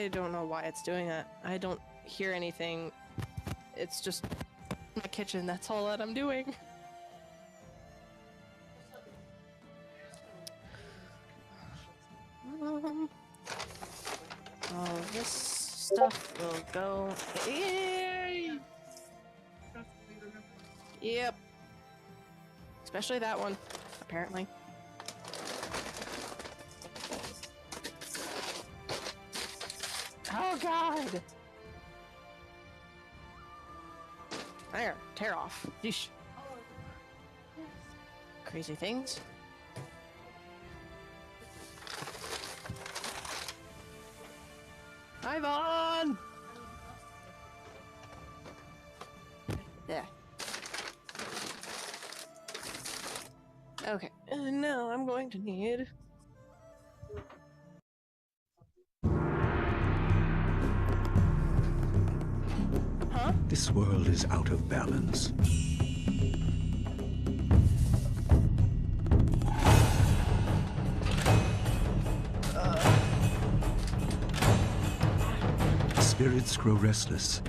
I don't know why it's doing that. I don't hear anything. It's just my kitchen, that's all that I'm doing. All this stuff will go. Yay! Yep. Especially that one, apparently. Oh god! There, tear off. Yeesh. Crazy things. Hi, Vaughn! There. Okay, and now I'm going to need... Huh? This world is out of balance. Spirits grow restless.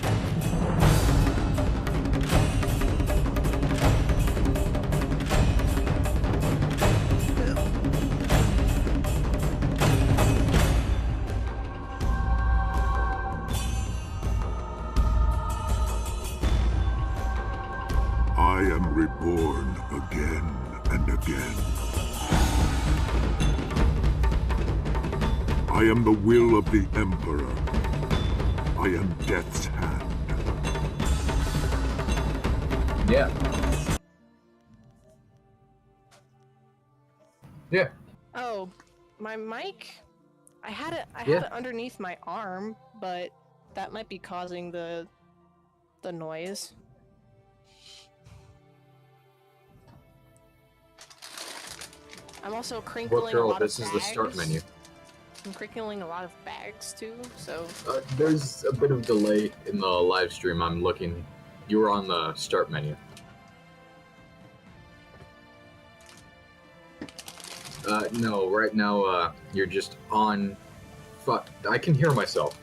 I am reborn again and again. I am the will of the Emperor. I am Death's hand. Yeah. Yeah. Oh, my mic? I had it underneath my arm, but that might be causing the noise. I'm also crinkling a lot of bags. This is the start menu. I'm crinkling a lot of bags too, so... There's a bit of delay in the live stream. I'm looking. You were on the start menu. No, right now, you're just on... Fuck, I can hear myself.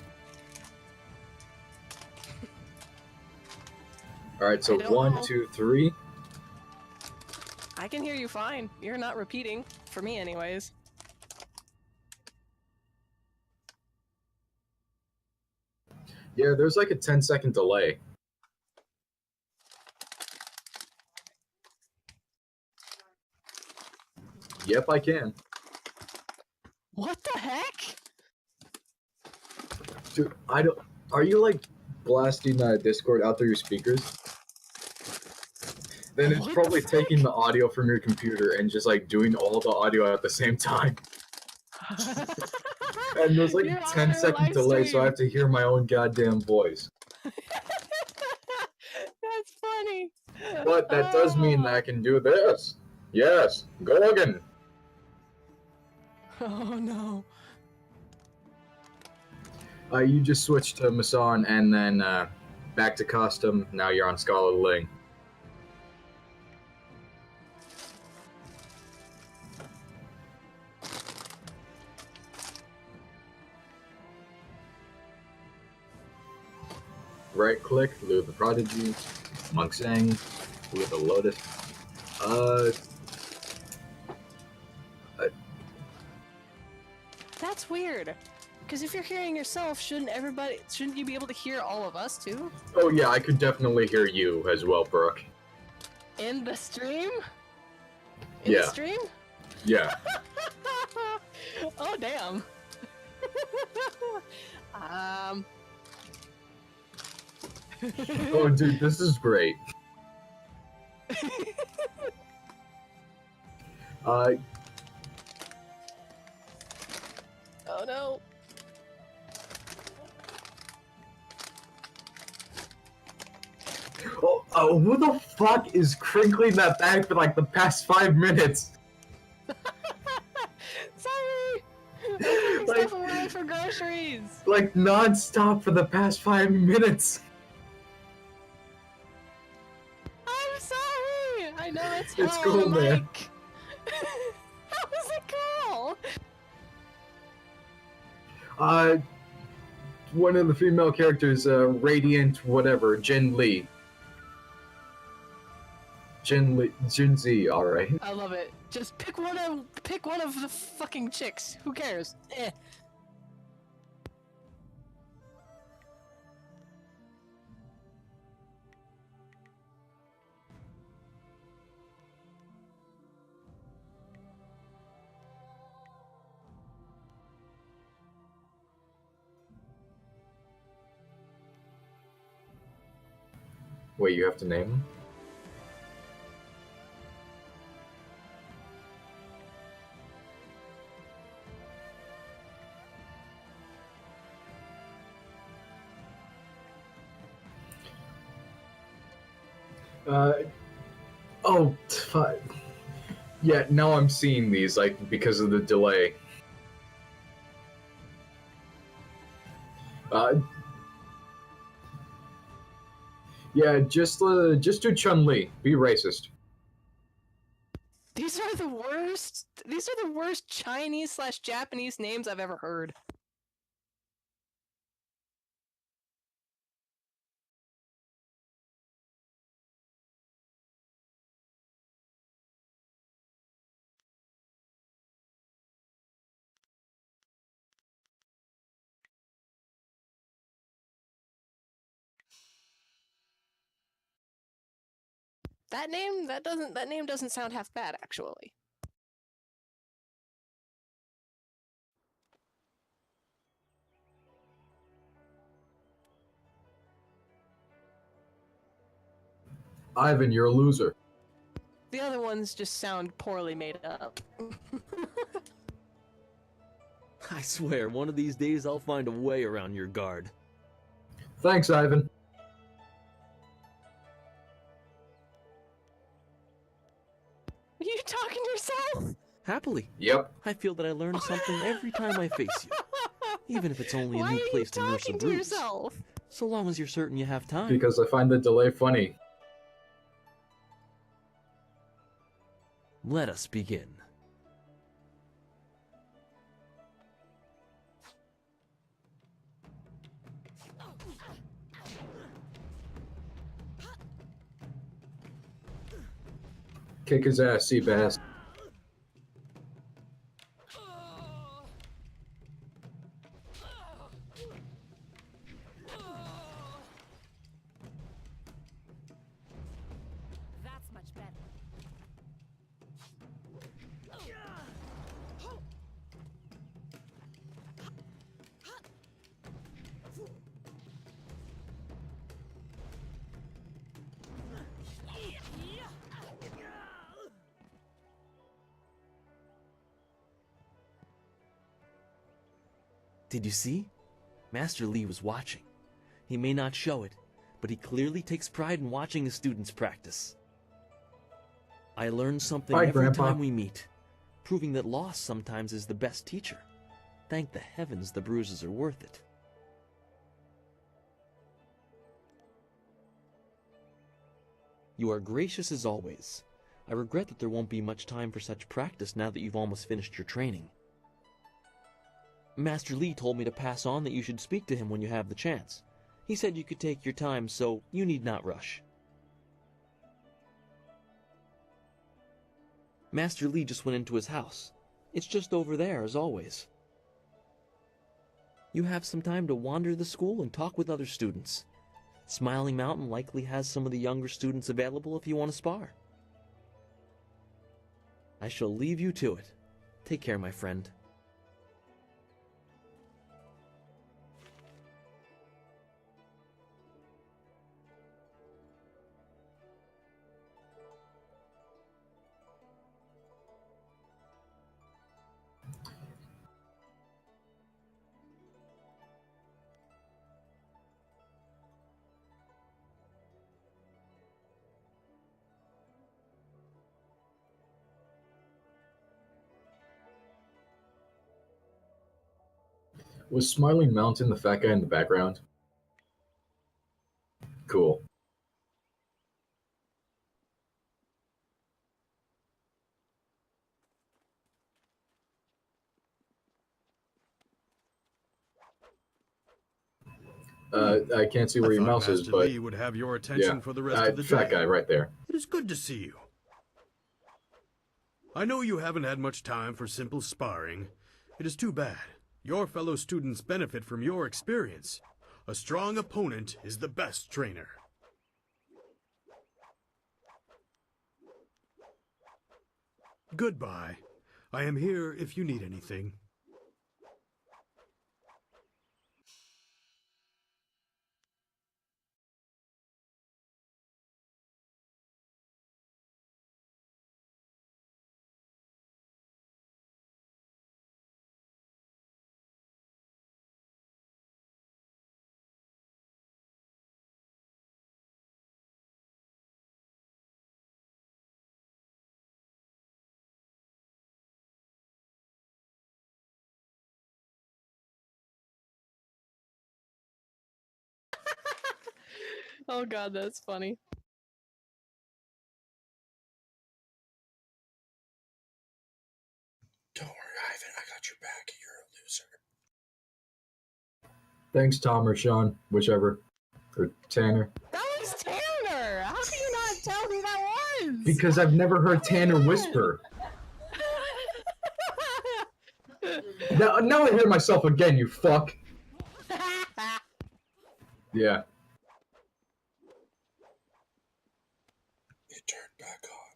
Alright, so 1, 2, 3. I can hear you fine. You're not repeating. For me, anyways. Yeah, there's like a 10-second delay. Yep, I can. What the heck? Dude, I don't... Are you, like, blasting Discord out through your speakers? Then it's probably taking the audio from your computer and just, like, doing all the audio at the same time. And there's, like, a 10-second delay, so I have to hear my own goddamn voice. That's funny. But that does mean that I can do this. Yes, go again. Oh no. You just switched to Masan and then back to custom. Now you're on Scarlet Ling. Right click, Lure the Prodigy, Monk Sang, Lure the Lotus. That's weird. Because if you're hearing yourself, shouldn't you be able to hear all of us too? Oh yeah, I could definitely hear you as well, Brooke. In the stream? Yeah. The stream? Yeah. Oh damn. Oh dude, this is great. Oh no. Oh, who the fuck is crinkling that bag for like the past 5 minutes? Sorry! I'm picking stuff away for groceries! Like non-stop for the past 5 minutes. I'm sorry! I know it's It's hell on cool, the man. mic. How is it cool? one of the female characters, Radiant whatever, Jin Lee. Jin Z, alright. I love it. Just pick one of the fucking chicks. Who cares? Eh. Wait, you have to name them? Oh, fuck. Yeah, now I'm seeing these, like, because of the delay. Yeah, just do Chun-Li. Be racist. These are the worst. These are the worst Chinese/Japanese names I've ever heard. That name doesn't sound half bad, actually. Ivan, you're a loser. The other ones just sound poorly made up. I swear, one of these days I'll find a way around your guard. Thanks, Ivan. Are you talking to yourself? Happily. Yep. I feel that I learn something every time I face you. Even if it's only a Why new are place you to nurse a talking to bruise. yourself? So long as you're certain you have time. Because I find the delay funny. Let us begin. Kick his ass, Seabass. That's much better. Did you see? Master Li was watching. He may not show it, but he clearly takes pride in watching his students practice. I learn something Hi, every Grandpa. time we meet, proving that loss sometimes is the best teacher. Thank the heavens the bruises are worth it. You are gracious as always. I regret that there won't be much time for such practice now that you've almost finished your training. Master Li told me to pass on that you should speak to him when you have the chance. He said you could take your time, so you need not rush. Master Li just went into his house. It's just over there, as always. You have some time to wander the school and talk with other students. Smiling Mountain likely has some of the younger students available if you want to spar. I shall leave you to it. Take care, my friend. Was Smiling Mountain the fat guy in the background? Cool. I can't see I where your thought mouse is, Master but Lee would have your attention yeah, for the rest of the fat day. guy right there. It is good to see you. I know you haven't had much time for simple sparring. It is too bad. Your fellow students benefit from your experience. A strong opponent is the best trainer. Goodbye. I am here if you need anything. Oh god, that's funny. Don't worry, Ivan. I got your back. You're a loser. Thanks, Tom or Sean, whichever, or Tanner. That was Tanner! How can you not tell who that was? Because I've never heard Tanner whisper. Now I hear myself again, you fuck. Yeah. It turned back on.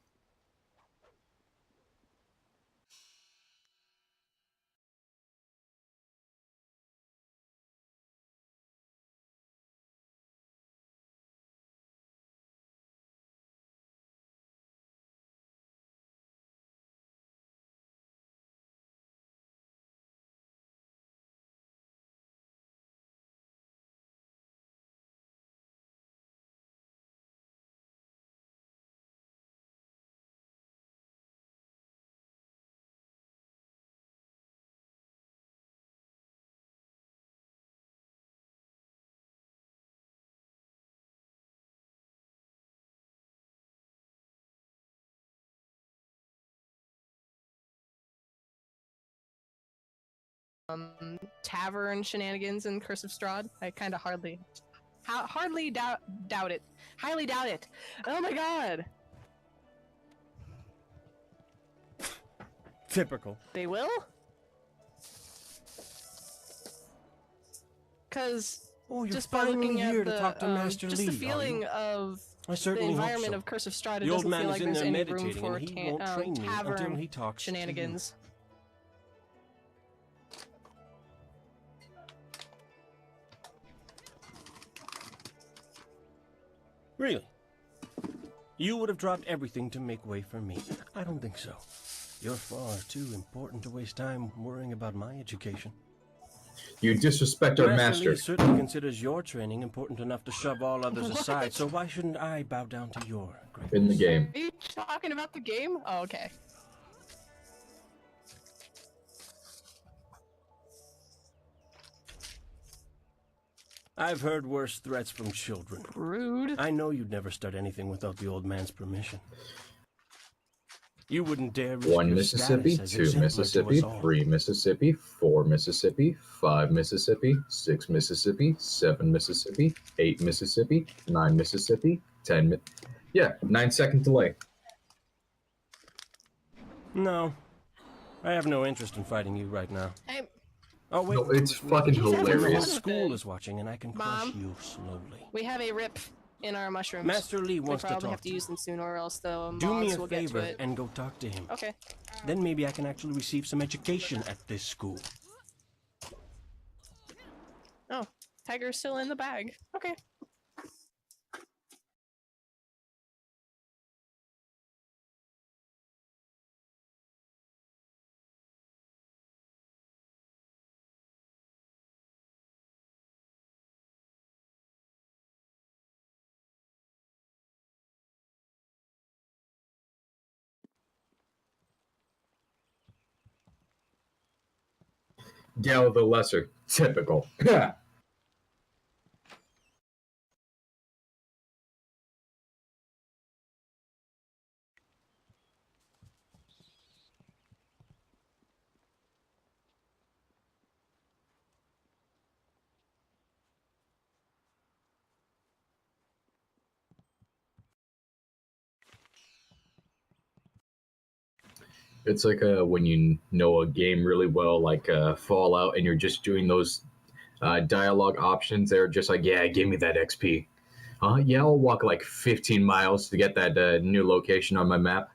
Tavern shenanigans in Curse of Strahd. I kind of hardly doubt it. Highly doubt it. Oh my god. Typical. They will? Cause Oh, you're just by finally looking here at to the, talk to Master just Lee, the feeling of I the certainly environment hope so. of Curse of Strahd, it The old doesn't man feel is like in there's there any room meditating, for and he won't train me until tavern he talks to you. shenanigans. Really? You would have dropped everything to make way for me. I don't think so. You're far too important to waste time worrying about my education. You disrespect our master. Lee certainly considers your training important enough to shove all others aside, so why shouldn't I bow down to your greatness? In the game. Are you talking about the game? Oh, okay. I've heard worse threats from children. Rude. I know you'd never start anything without the old man's permission. You wouldn't dare risk 1 your Mississippi, status as 2 exemplar to Mississippi, us all. 3 Mississippi, 4 Mississippi, 5 Mississippi, 6 Mississippi, 7 Mississippi, 8 Mississippi, 9 Mississippi, 10 Yeah, 9-second delay. No. I have no interest in fighting you right now. Hey, Oh, wait. No, it's fucking He's having hilarious. fun. School is watching, and I can crush Mom? you slowly. we have a rip in our mushrooms. Master Lee we wants to probably talk have to to use you. them soon, or else the Do me moths a will get to favor it. and go talk to him. Okay. Then maybe I can actually receive some education at this school. Oh, tiger's still in the bag. Okay. Gale the Lesser. Typical. It's like when you know a game really well, like Fallout, and you're just doing those dialogue options. They're just like, yeah, give me that XP. Yeah, I'll walk like 15 miles to get that new location on my map.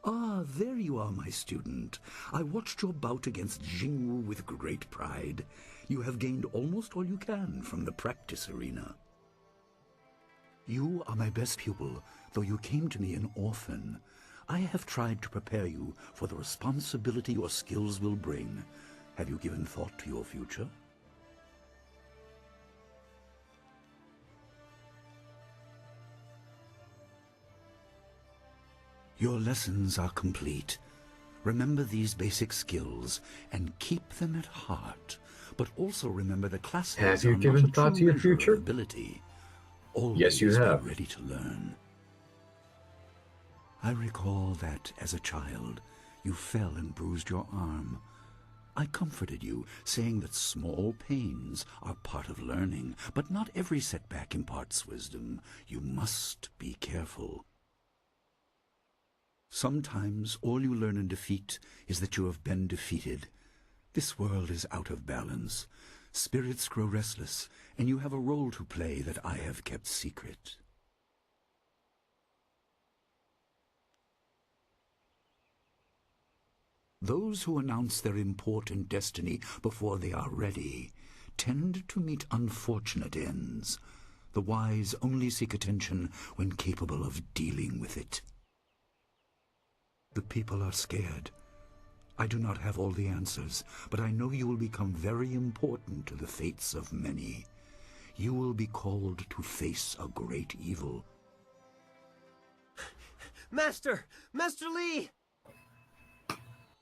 Ah, there you are, my student. I watched your bout against Jingwu with great pride. You have gained almost all you can from the practice arena. You are my best pupil, though you came to me an orphan. I have tried to prepare you for the responsibility your skills will bring. Have you given thought to your future? Your lessons are complete. Remember these basic skills and keep them at heart. But also remember the classes Have you are not given a thought true to your measure of future? ability. Always Yes, you have. be ready to learn. I recall that, as a child, you fell and bruised your arm. I comforted you, saying that small pains are part of learning, but not every setback imparts wisdom. You must be careful. Sometimes all you learn in defeat is that you have been defeated. This world is out of balance. Spirits grow restless, and you have a role to play that I have kept secret. Those who announce their important destiny before they are ready tend to meet unfortunate ends. The wise only seek attention when capable of dealing with it. The people are scared. I do not have all the answers, but I know you will become very important to the fates of many. You will be called to face a great evil. Master! Master Lee!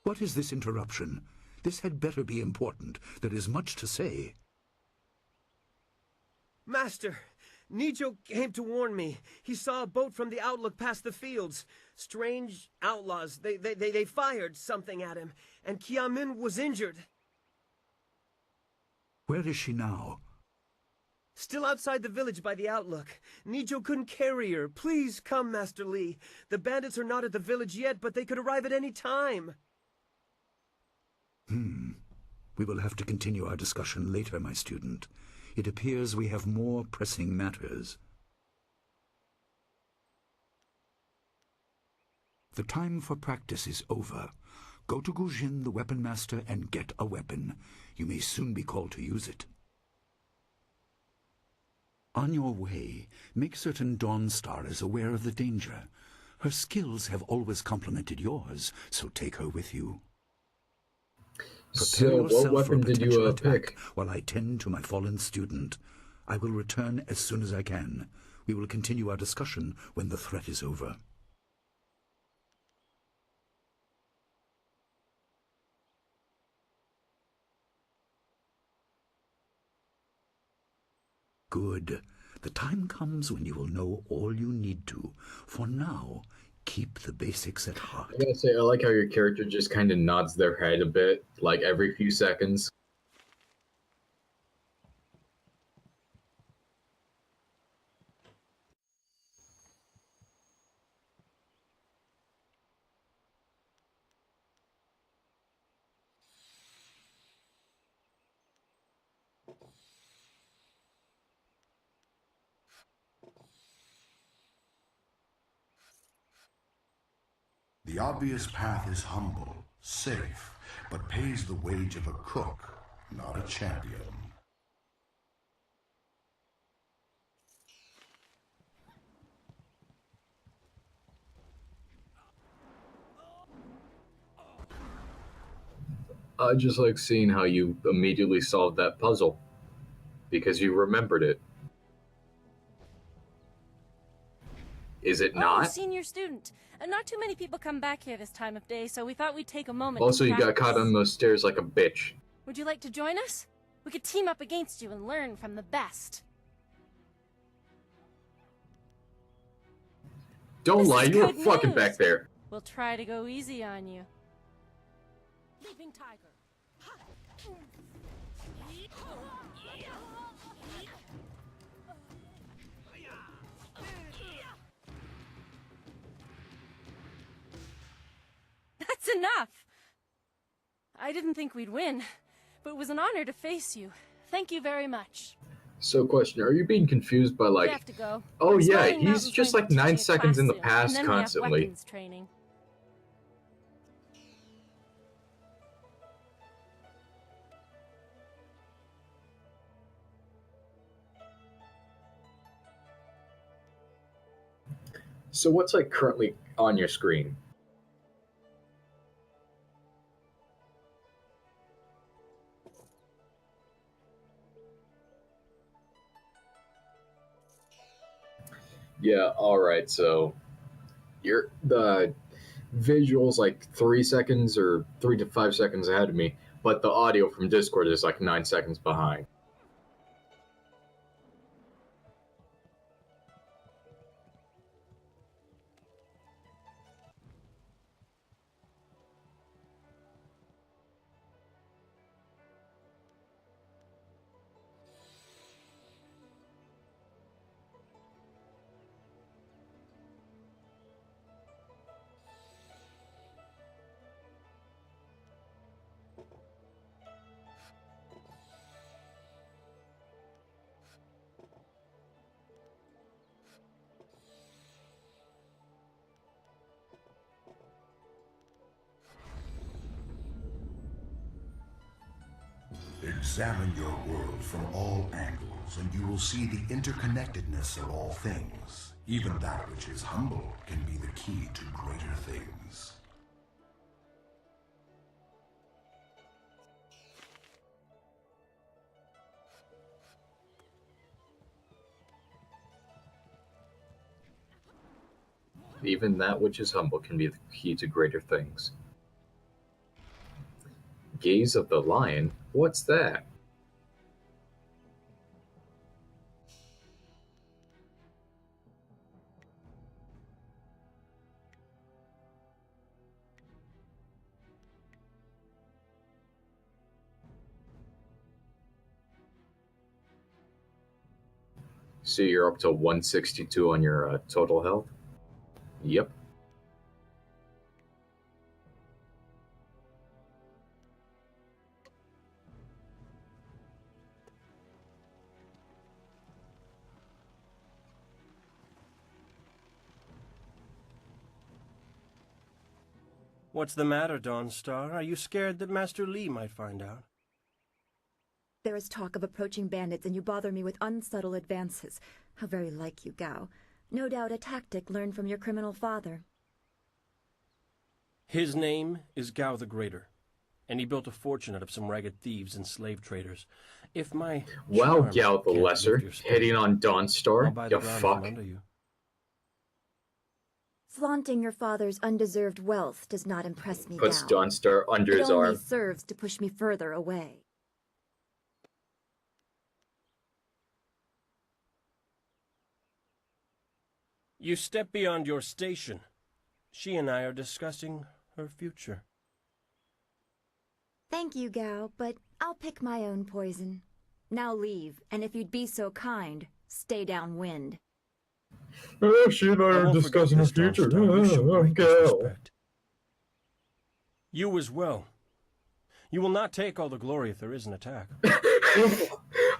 What is this interruption? This had better be important. There is much to say. Master! Nijo came to warn me. He saw a boat from the outlook past the fields. Strange outlaws. They fired something at him, and Kiamin was injured. Where is she now? Still outside the village by the outlook. Nijo couldn't carry her. Please come, Master Lee. The bandits are not at the village yet, but they could arrive at any time. We will have to continue our discussion later, my student. It appears we have more pressing matters. The time for practice is over. Go to Gujin, the weapon master, and get a weapon. You may soon be called to use it. On your way, make certain Dawnstar is aware of the danger. Her skills have always complemented yours, so take her with you. Prepare So, what yourself for a weapon did potential you attack pick? while I tend to my fallen student. I will return as soon as I can. We will continue our discussion when the threat is over. Good. The time comes when you will know all you need to. For now, keep the basics at heart. I gotta say, I like how your character just kind of nods their head a bit, like every few seconds. The obvious path is humble, safe, but pays the wage of a cook, not a champion. I just like seeing how you immediately solved that puzzle, because you remembered it. Is it Oh, not? senior student. Not too many people come back here this time of day, so we thought we'd take a moment Also, to you got caught practice. on those stairs like a bitch. Would you like to join us? We could team up against you and learn from the best. Don't This lie, is you were good fucking news. back there. We'll try to go easy on you. Leaping tiger. That's enough! I didn't think we'd win, but it was an honor to face you. Thank you very much. So, question, are you being confused by, like... We have to go. Oh, I'm yeah, spelling he's Mountain just, Flame like, for 9 teaching a seconds in the class past soon, and then constantly. we have weapons training. So what's, like, currently on your screen? Yeah, alright, so... the visuals, like, 3 seconds or 3 to 5 seconds ahead of me, but the audio from Discord is, like, 9 seconds behind. Examine your world from all angles, and you will see the interconnectedness of all things. Even that which is humble can be the key to greater things. Even that which is humble can be the key to greater things. Gaze of the Lion? What's that? So you're up to 162 on your total health? Yep. What's the matter, Dawnstar? Are you scared that Master Li might find out? There is talk of approaching bandits, and you bother me with unsubtle advances. How very like you, Gao. No doubt a tactic learned from your criminal father. His name is Gao the Greater, and he built a fortune out of some ragged thieves and slave traders. If my Wow, charm Gao the can't Lesser, lift your spirit, hitting on I'll Dawnstar? buy You the ground fuck. from under you. Flaunting your father's undeserved wealth does not impress me, Puts Gao. Dawnstar under It his only arm. serves to push me further away. You step beyond your station. She and I are discussing her future. Thank you, Gao, but I'll pick my own poison. Now leave, and if you'd be so kind, stay downwind. She and I I are won't discussing her forget this, future. Dawnstar. We show great Gao. disrespect. You as well. You will not take all the glory if there is an attack.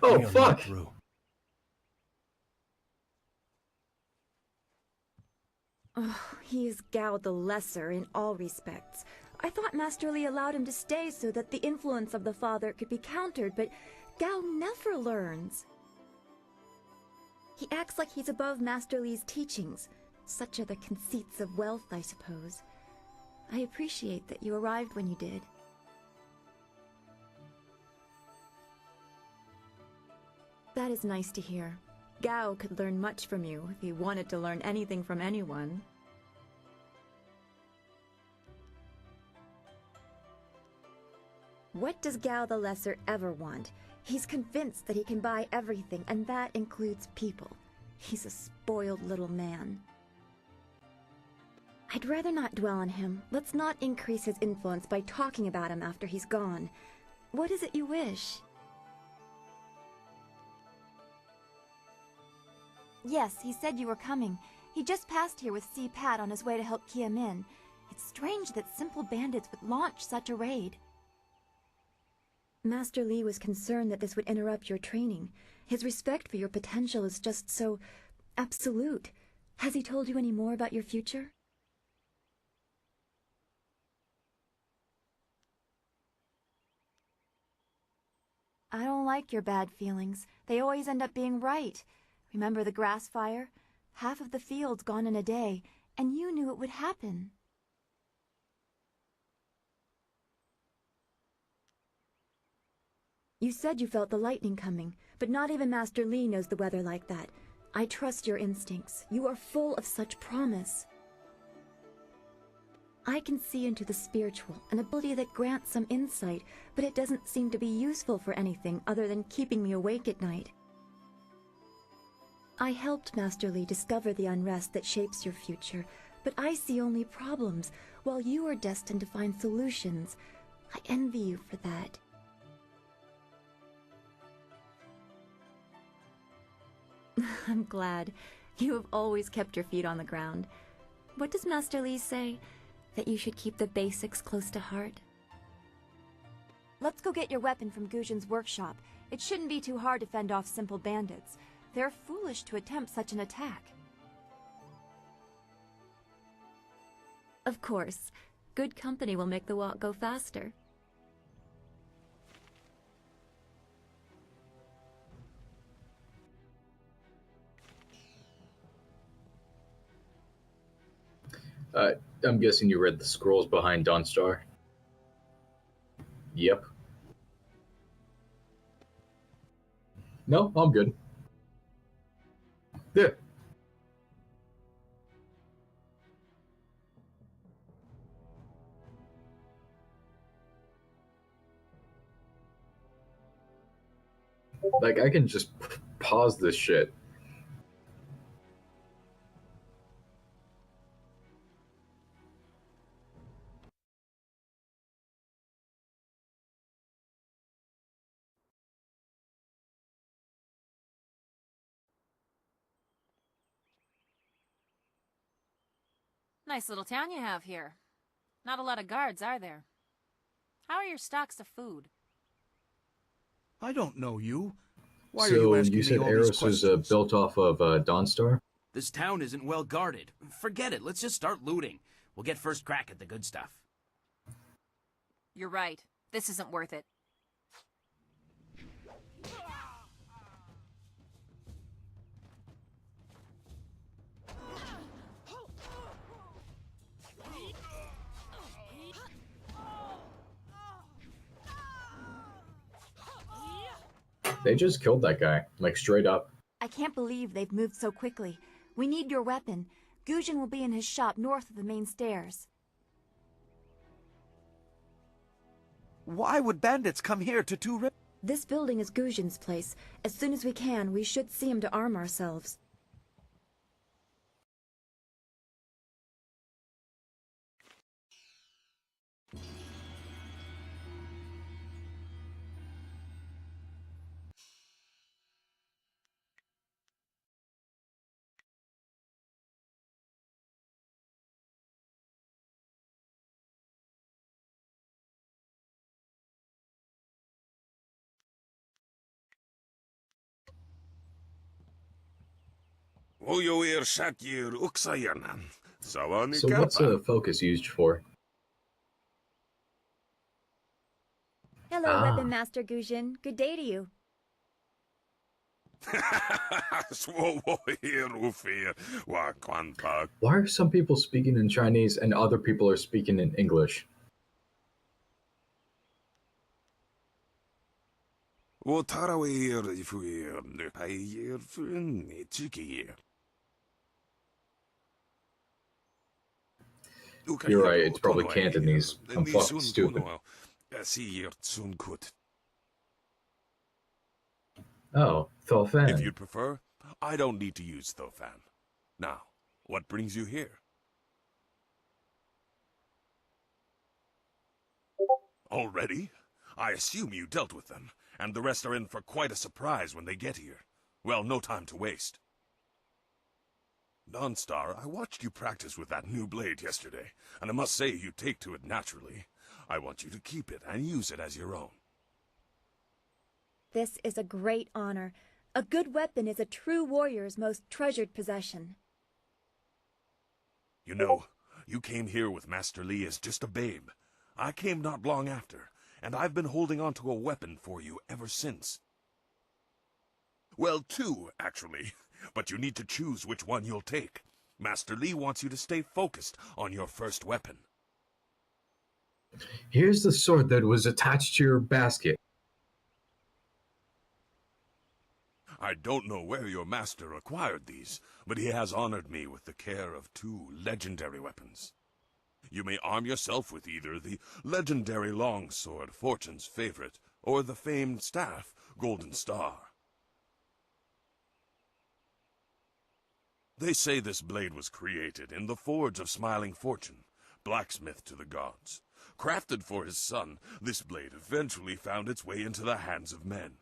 Oh, We are fuck. not through. Oh, he is Gao the Lesser in all respects. I thought Master Li allowed him to stay so that the influence of the father could be countered, but Gao never learns. He acts like he's above Master Li's teachings. Such are the conceits of wealth, I suppose. I appreciate that you arrived when you did. That is nice to hear. Gao could learn much from you if he wanted to learn anything from anyone. What does Gao the Lesser ever want? He's convinced that he can buy everything, and that includes people. He's a spoiled little man. I'd rather not dwell on him. Let's not increase his influence by talking about him after he's gone. What is it you wish? Yes, he said you were coming. He just passed here with C-Pat on his way to help Kia Min. It's strange that simple bandits would launch such a raid. Master Li was concerned that this would interrupt your training. His respect for your potential is just so absolute. Has he told you any more about your future? I don't like your bad feelings. They always end up being right. Remember the grass fire? Half of the field's gone in a day, and you knew it would happen. You said you felt the lightning coming, but not even Master Li knows the weather like that. I trust your instincts. You are full of such promise. I can see into the spiritual, an ability that grants some insight, but it doesn't seem to be useful for anything other than keeping me awake at night. I helped Master Li discover the unrest that shapes your future, but I see only problems, while you are destined to find solutions. I envy you for that. I'm glad. You have always kept your feet on the ground. What does Master Li say? That you should keep the basics close to heart? Let's go get your weapon from Guzhin's workshop. It shouldn't be too hard to fend off simple bandits. They're foolish to attempt such an attack. Of course. Good company will make the walk go faster. I'm guessing you read the scrolls behind Dawnstar? Yep. No, I'm good. Yeah. Like, I can just pause this shit. Nice little town you have here. Not a lot of guards, are there? How are your stocks of food? I don't know you. Why So are you asking you said me all Eros these questions? is built off of Dawnstar? This town isn't well guarded. Forget it. Let's just start looting. We'll get first crack at the good stuff. You're right. This isn't worth it. They just killed that guy, like straight up. I can't believe they've moved so quickly. We need your weapon. Guzhin will be in his shop north of the main stairs. Why would bandits come here to Two Rivers? This building is Guzhin's place. As soon as we can, we should see him to arm ourselves. So what's a focus used for? Hello, Weapon Master Guzhin. Good day to you. Why are some people speaking in Chinese and other people are speaking in English? You're right, it's probably Cantonese. I'm fucking stupid. Oh, Thofan. If you'd prefer, I don't need to use Thofan. Now, what brings you here? Already? I assume you dealt with them, and the rest are in for quite a surprise when they get here. Well, no time to waste. Dawnstar, I watched you practice with that new blade yesterday, and I must say you take to it naturally. I want you to keep it and use it as your own. This is a great honor. A good weapon is a true warrior's most treasured possession. You know, you came here with Master Li as just a babe. I came not long after, and I've been holding on to a weapon for you ever since. Well, two, actually, but you need to choose which one you'll take. Master Li wants you to stay focused on your first weapon. Here's the sword that was attached to your basket. I don't know where your master acquired these, but he has honored me with the care of two legendary weapons. You may arm yourself with either the legendary longsword, Fortune's favorite, or the famed staff, Golden Star. They say this blade was created in the forge of Smiling Fortune, blacksmith to the gods. Crafted for his son, this blade eventually found its way into the hands of men.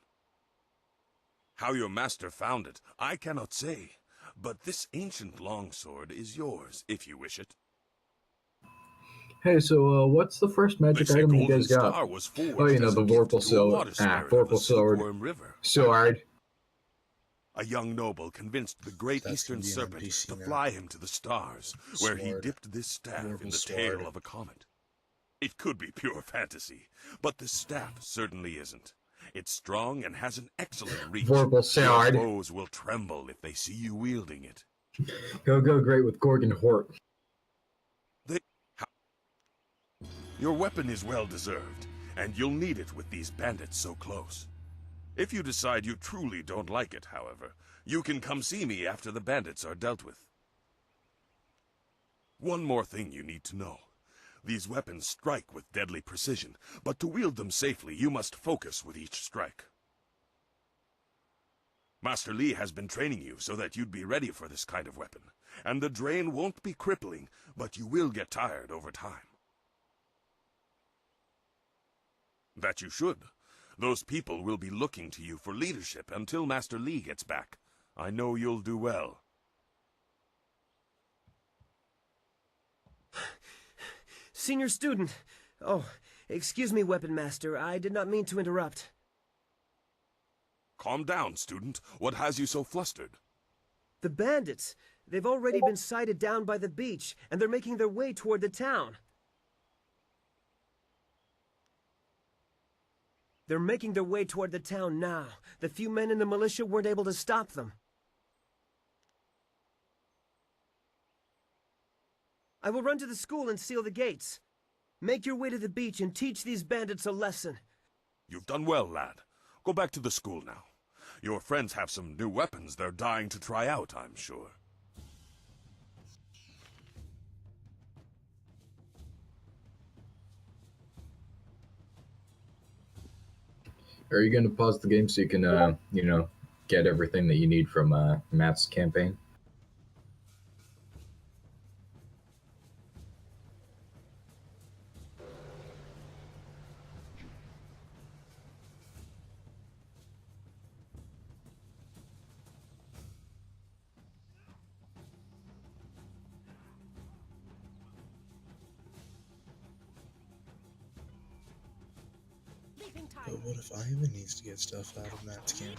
How your master found it, I cannot say, but this ancient longsword is yours, if you wish it. Hey, so what's the first magic item you guys got? Oh, you know, the Vorpal Sword. Vorpal Sword. A young noble convinced the great Eastern Serpent to fly him to the stars, where he dipped this staff in the tail of a comet. It could be pure fantasy, but the staff certainly isn't. It's strong and has an excellent reach. Vorpal Sword. Your foes will tremble if they see you wielding it. Go great with Gorgon Hort. Your weapon is well deserved, and you'll need it with these bandits so close. If you decide you truly don't like it, however, you can come see me after the bandits are dealt with. One more thing you need to know. These weapons strike with deadly precision, but to wield them safely, you must focus with each strike. Master Li has been training you so that you'd be ready for this kind of weapon, and the drain won't be crippling, but you will get tired over time. That you should. Those people will be looking to you for leadership until Master Li gets back. I know you'll do well. Senior student. Oh, excuse me, Weapon Master. I did not mean to interrupt. Calm down, student. What has you so flustered? The bandits. They've already been sighted down by the beach, and they're making their way toward the town. They're making their way toward the town now. The few men in the militia weren't able to stop them. I will run to the school and seal the gates. Make your way to the beach and teach these bandits a lesson. You've done well, lad. Go back to the school now. Your friends have some new weapons they're dying to try out, I'm sure. Are you going to pause the game so you can, you know, get everything that you need from Matt's campaign? But what if Ivan needs to get stuff out of Matt's campaign?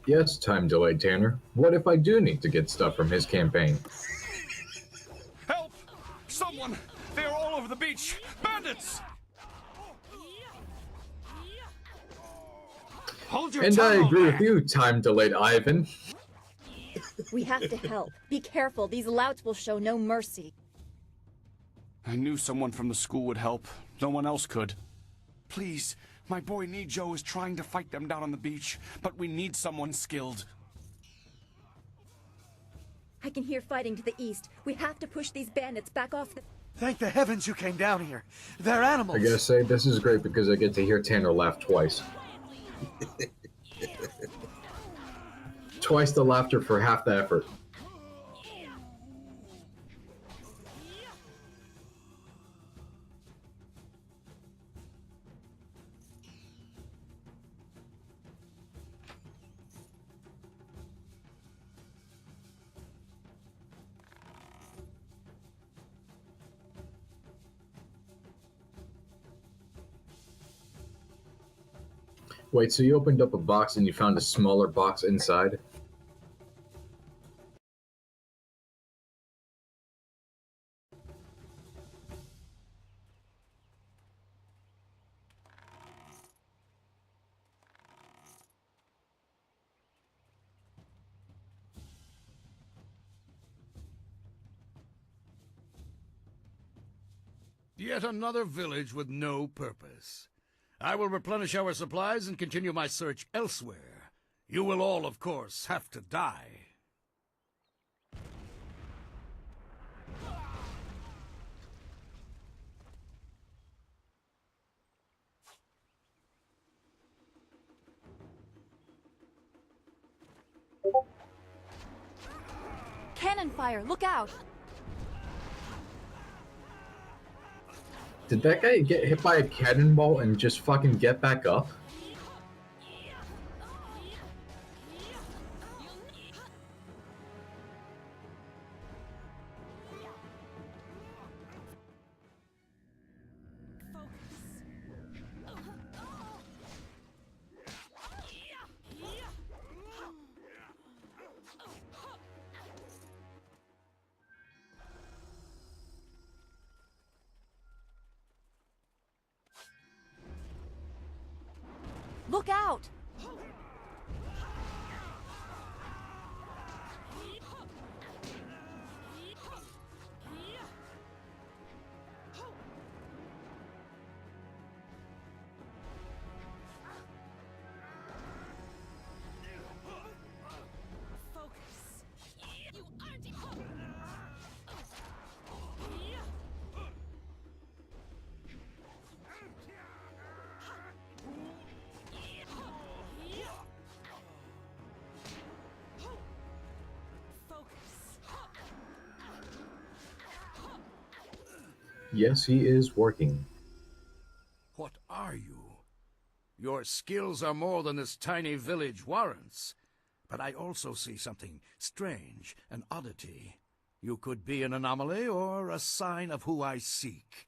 Yes, time delayed, Tanner. What if I do need to get stuff from his campaign? Help! Someone! They are all over the beach! Bandits! Hold your And tongue, I agree old with you, time delayed Ivan. We have to help. Be careful, these louts will show no mercy. I knew someone from the school would help. No one else could. Please, my boy Nijo is trying to fight them down on the beach, but we need someone skilled. I can hear fighting to the east. We have to push these bandits back off the... Thank the heavens you came down here. They're animals. I gotta say, this is great because I get to hear Tanner laugh twice. Twice the laughter for half the effort. Wait, so you opened up a box and you found a smaller box inside? Yet another village with no purpose. I will replenish our supplies and continue my search elsewhere. You will all, of course, have to die. Cannon fire, look out! Did that guy get hit by a cannonball and just fucking get back up? Look out! Yes, he is working. What are you? Your skills are more than this tiny village warrants. But I also see something strange, an oddity. You could be an anomaly or a sign of who I seek.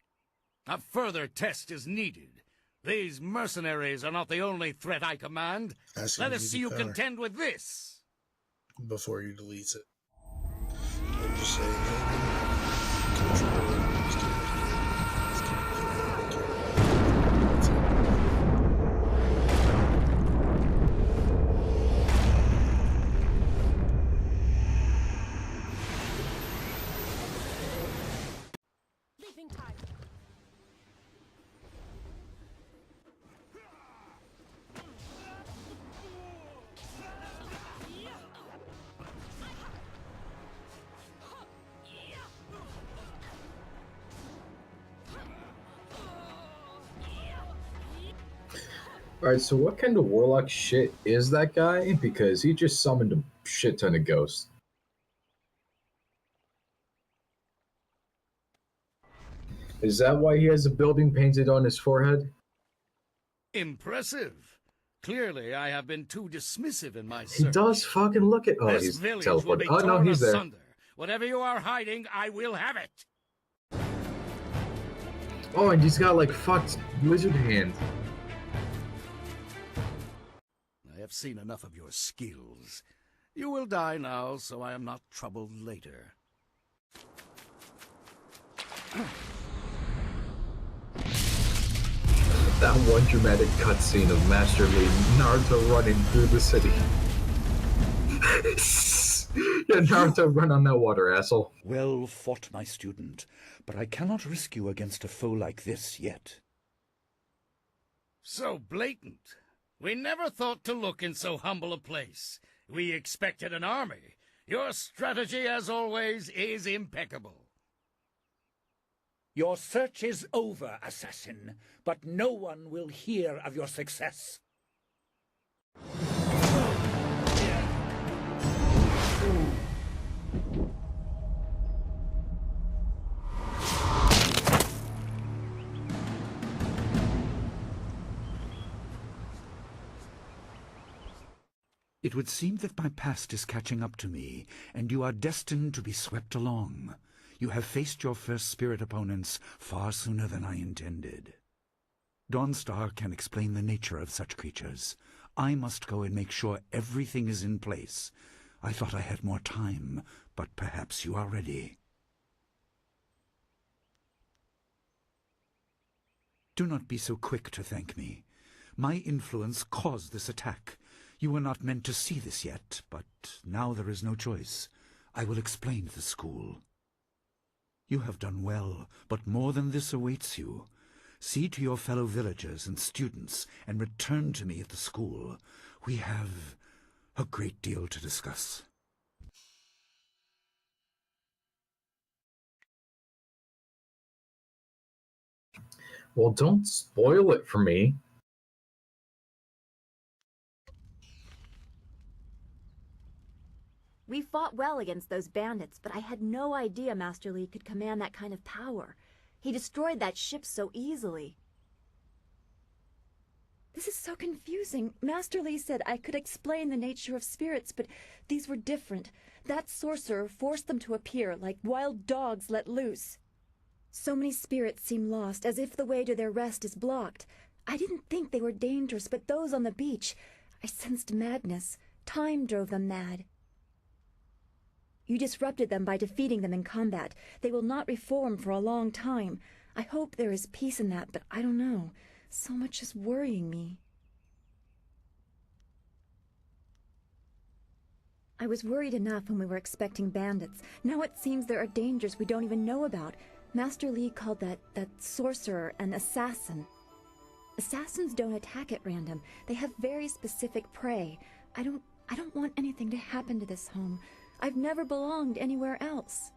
A further test is needed. These mercenaries are not the only threat I command. Let us see you contend with this. Before you delete it. I'll just say, control. Alright, so what kind of warlock shit is that guy? Because he just summoned a shit ton of ghosts. Is that why he has a building painted on his forehead? Impressive. Clearly, I have been too dismissive in my search. He does fucking look at. Oh, this he's village will teleported. be Oh no, torn he's there. asunder. Whatever you are hiding, I will have it. Oh, and he's got like fucked lizard hand. I have seen enough of your skills. You will die now, so I am not troubled later. That one dramatic cutscene of Master Lee Naruto running through the city. Yeah, Naruto, run on that water, asshole. Well fought, my student, but I cannot risk you against a foe like this yet. So blatant. We never thought to look in so humble a place. We expected an army. Your strategy, as always, is impeccable. Your search is over, assassin, but no one will hear of your success. It would seem that my past is catching up to me, and you are destined to be swept along. You have faced your first spirit opponents far sooner than I intended. Dawnstar can explain the nature of such creatures. I must go and make sure everything is in place. I thought I had more time, but perhaps you are ready. Do not be so quick to thank me. My influence caused this attack. You were not meant to see this yet, but now there is no choice. I will explain to the school. You have done well, but more than this awaits you. See to your fellow villagers and students, and return to me at the school. We have a great deal to discuss. Well, don't spoil it for me. We fought well against those bandits, but I had no idea Master Li could command that kind of power. He destroyed that ship so easily. This is so confusing. Master Li said I could explain the nature of spirits, but these were different. That sorcerer forced them to appear like wild dogs let loose. So many spirits seem lost, as if the way to their rest is blocked. I didn't think they were dangerous, but those on the beach, I sensed madness. Time drove them mad. You disrupted them by defeating them in combat. They will not reform for a long time. I hope there is peace in that, but I don't know. So much is worrying me. I was worried enough when we were expecting bandits. Now it seems there are dangers we don't even know about. Master Li called that sorcerer an assassin. Assassins don't attack at random. They have very specific prey. I don't want anything to happen to this home. I've never belonged anywhere else.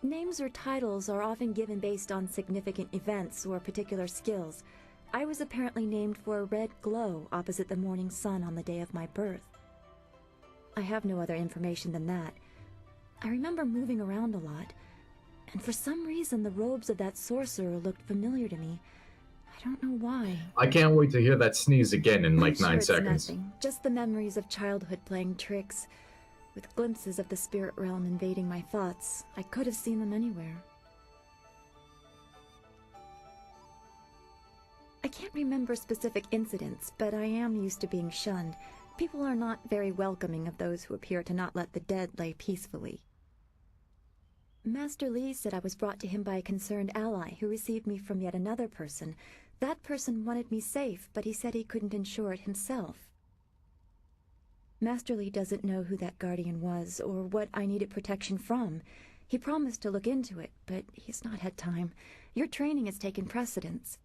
Names or titles are often given based on significant events or particular skills. I was apparently named for a red glow opposite the morning sun on the day of my birth. I have no other information than that. I remember moving around a lot, and for some reason the robes of that sorcerer looked familiar to me. I don't know why. I can't wait to hear that sneeze again in like I'm sure 9 it's seconds. Nothing. Just the memories of childhood playing tricks, with glimpses of the spirit realm invading my thoughts. I could have seen them anywhere. I can't remember specific incidents, but I am used to being shunned. People are not very welcoming of those who appear to not let the dead lay peacefully. Master Li said I was brought to him by a concerned ally who received me from yet another person. That person wanted me safe, but he said he couldn't ensure it himself. Master Li doesn't know who that guardian was, or what I needed protection from. He promised to look into it, but he's not had time. Your training has taken precedence.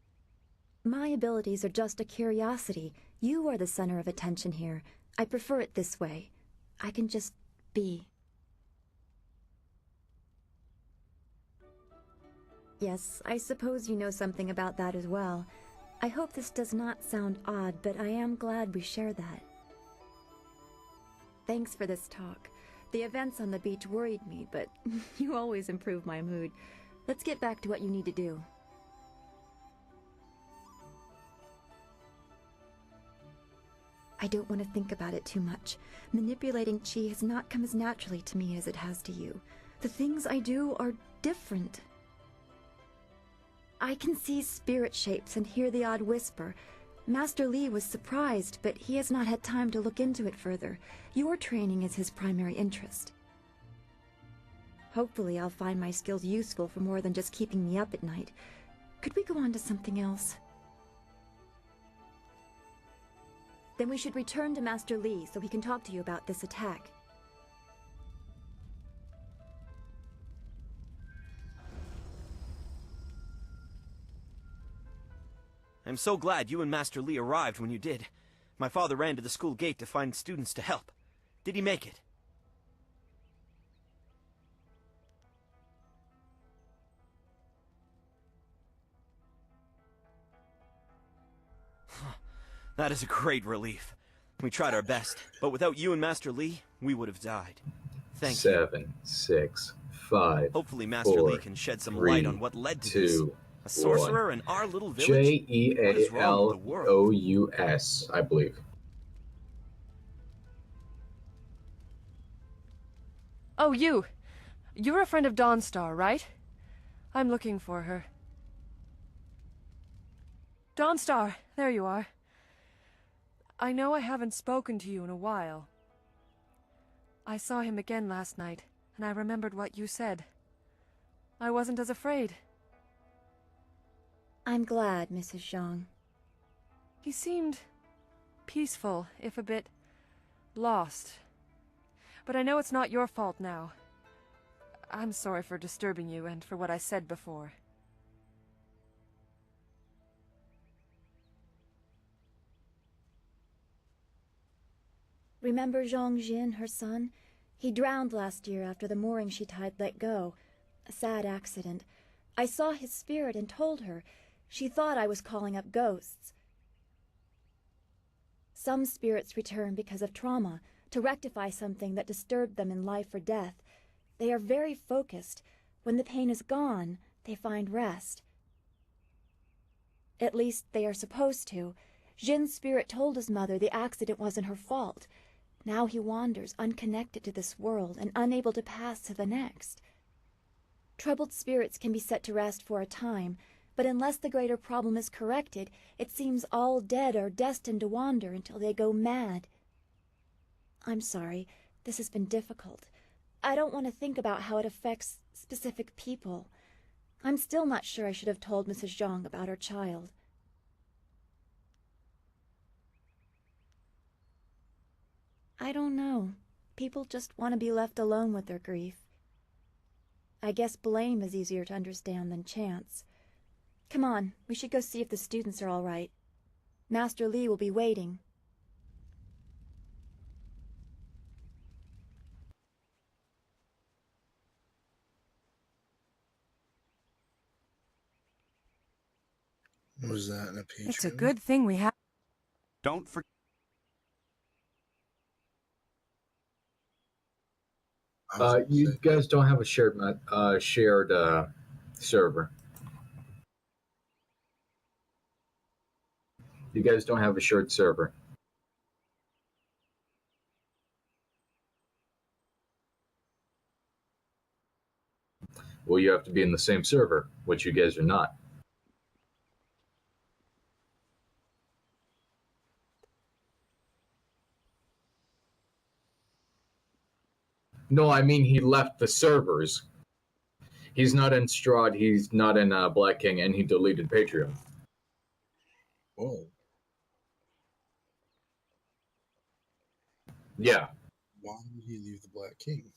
My abilities are just a curiosity. You are the center of attention here. I prefer it this way. I can just be. Yes, I suppose you know something about that as well. I hope this does not sound odd, but I am glad we share that. Thanks for this talk. The events on the beach worried me, but you always improve my mood. Let's get back to what you need to do. I don't want to think about it too much. Manipulating chi has not come as naturally to me as it has to you. The things I do are different. I can see spirit shapes and hear the odd whisper. Master Li was surprised, but he has not had time to look into it further. Your training is his primary interest. Hopefully I'll find my skills useful for more than just keeping me up at night. Could we go on to something else? Then we should return to Master Li so he can talk to you about this attack. I'm so glad you and Master Li arrived when you did. My father ran to the school gate to find students to help. Did he make it? That is a great relief. We tried our best, but without you and Master Li, we would have died. Thank you. 7, 6, 5. Hopefully Master 4, Li can shed some 3, light on what led to this. 2, A sorcerer 1. in our little village? What is wrong with the world? JeALOUS, I believe. Oh, you! You're a friend of Dawnstar, right? I'm looking for her. Dawnstar, there you are. I know I haven't spoken to you in a while. I saw him again last night, and I remembered what you said. I wasn't as afraid. I'm glad, Mrs. Zhang. He seemed peaceful, if a bit lost. But I know it's not your fault now. I'm sorry for disturbing you and for what I said before. Remember Zhang Jin, her son? He drowned last year after the mooring she tied let go. A sad accident. I saw his spirit and told her. She thought I was calling up ghosts. Some spirits return because of trauma, to rectify something that disturbed them in life or death. They are very focused. When the pain is gone, they find rest. At least they are supposed to. Jin's spirit told his mother the accident wasn't her fault. Now he wanders unconnected to this world and unable to pass to the next. Troubled spirits can be set to rest for a time, but unless the greater problem is corrected, it seems all dead are destined to wander until they go mad. I'm sorry, this has been difficult. I don't want to think about how it affects specific people. I'm still not sure I should have told Mrs. Zhang about her child. I don't know. People just want to be left alone with their grief. I guess blame is easier to understand than chance. Come on, we should go see if the students are all right. Master Li will be waiting. Was that in a Patreon? It's a good thing we have. Don't forget. You guys don't have a shared server. You guys don't have a shared server. Well, you have to be in the same server, which you guys are not. No, I mean he left the servers. He's not in Strahd, he's not in Black King, and he deleted Patreon. Whoa. Yeah. Why did he leave the Black King?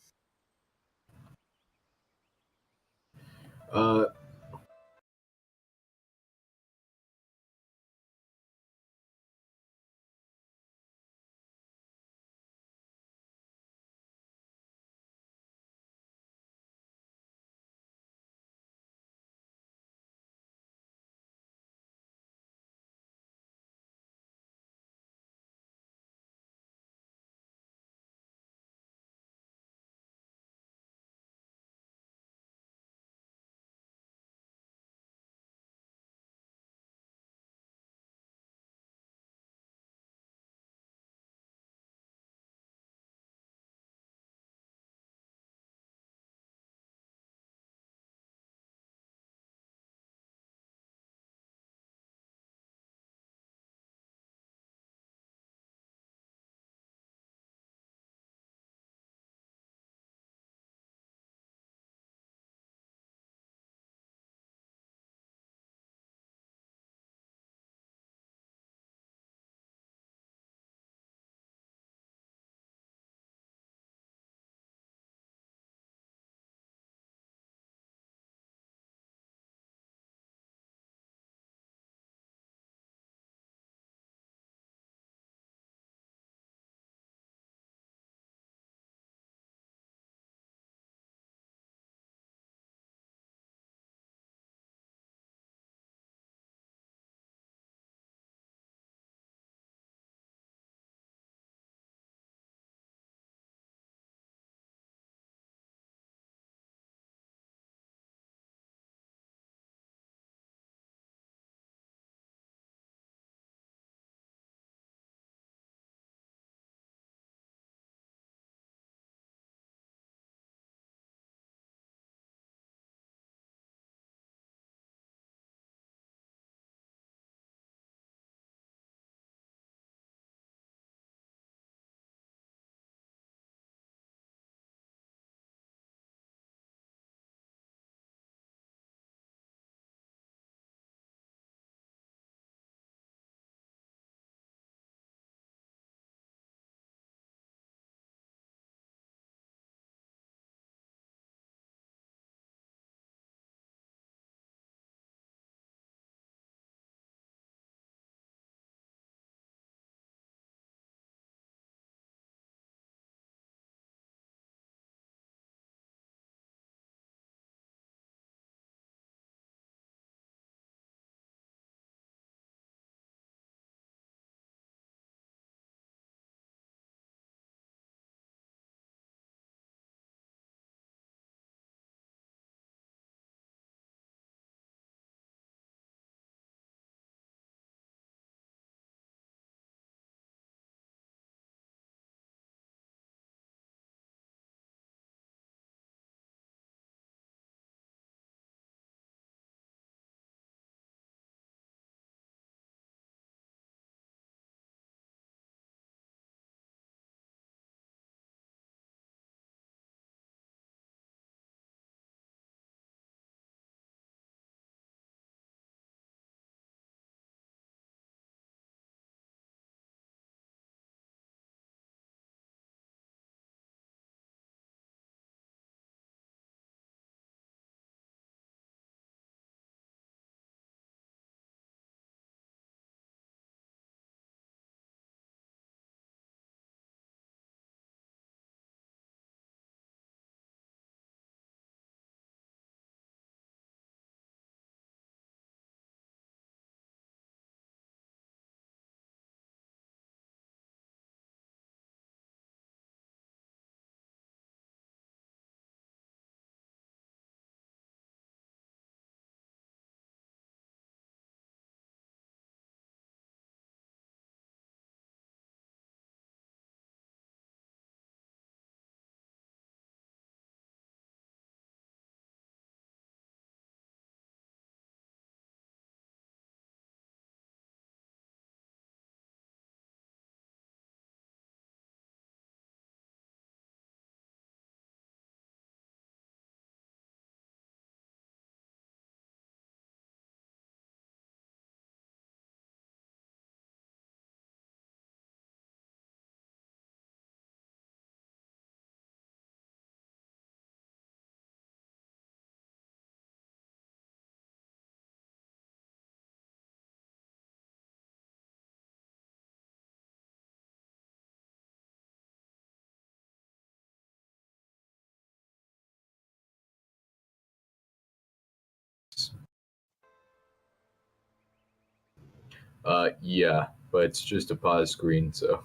Yeah, but it's just a pause screen, so.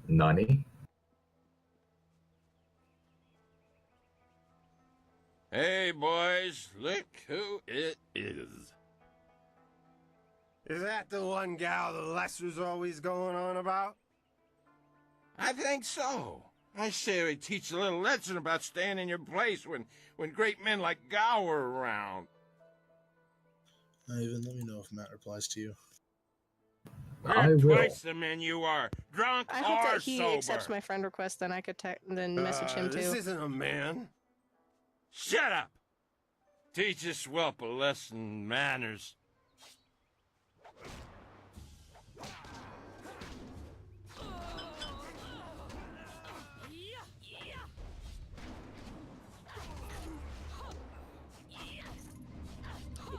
Nani? Hey, boys, look who it is. Is that the one gal the Lester's always going on about? I think so. I say we teach a little lesson about staying in your place when great men like Gao are around. Ivan, let me know if Matt replies to you. We're twice the men you are, drunk I hope or that he sober. accepts my friend request, then I could then message him too. This isn't a man. Shut up! Teach this whelp a lesson in manners.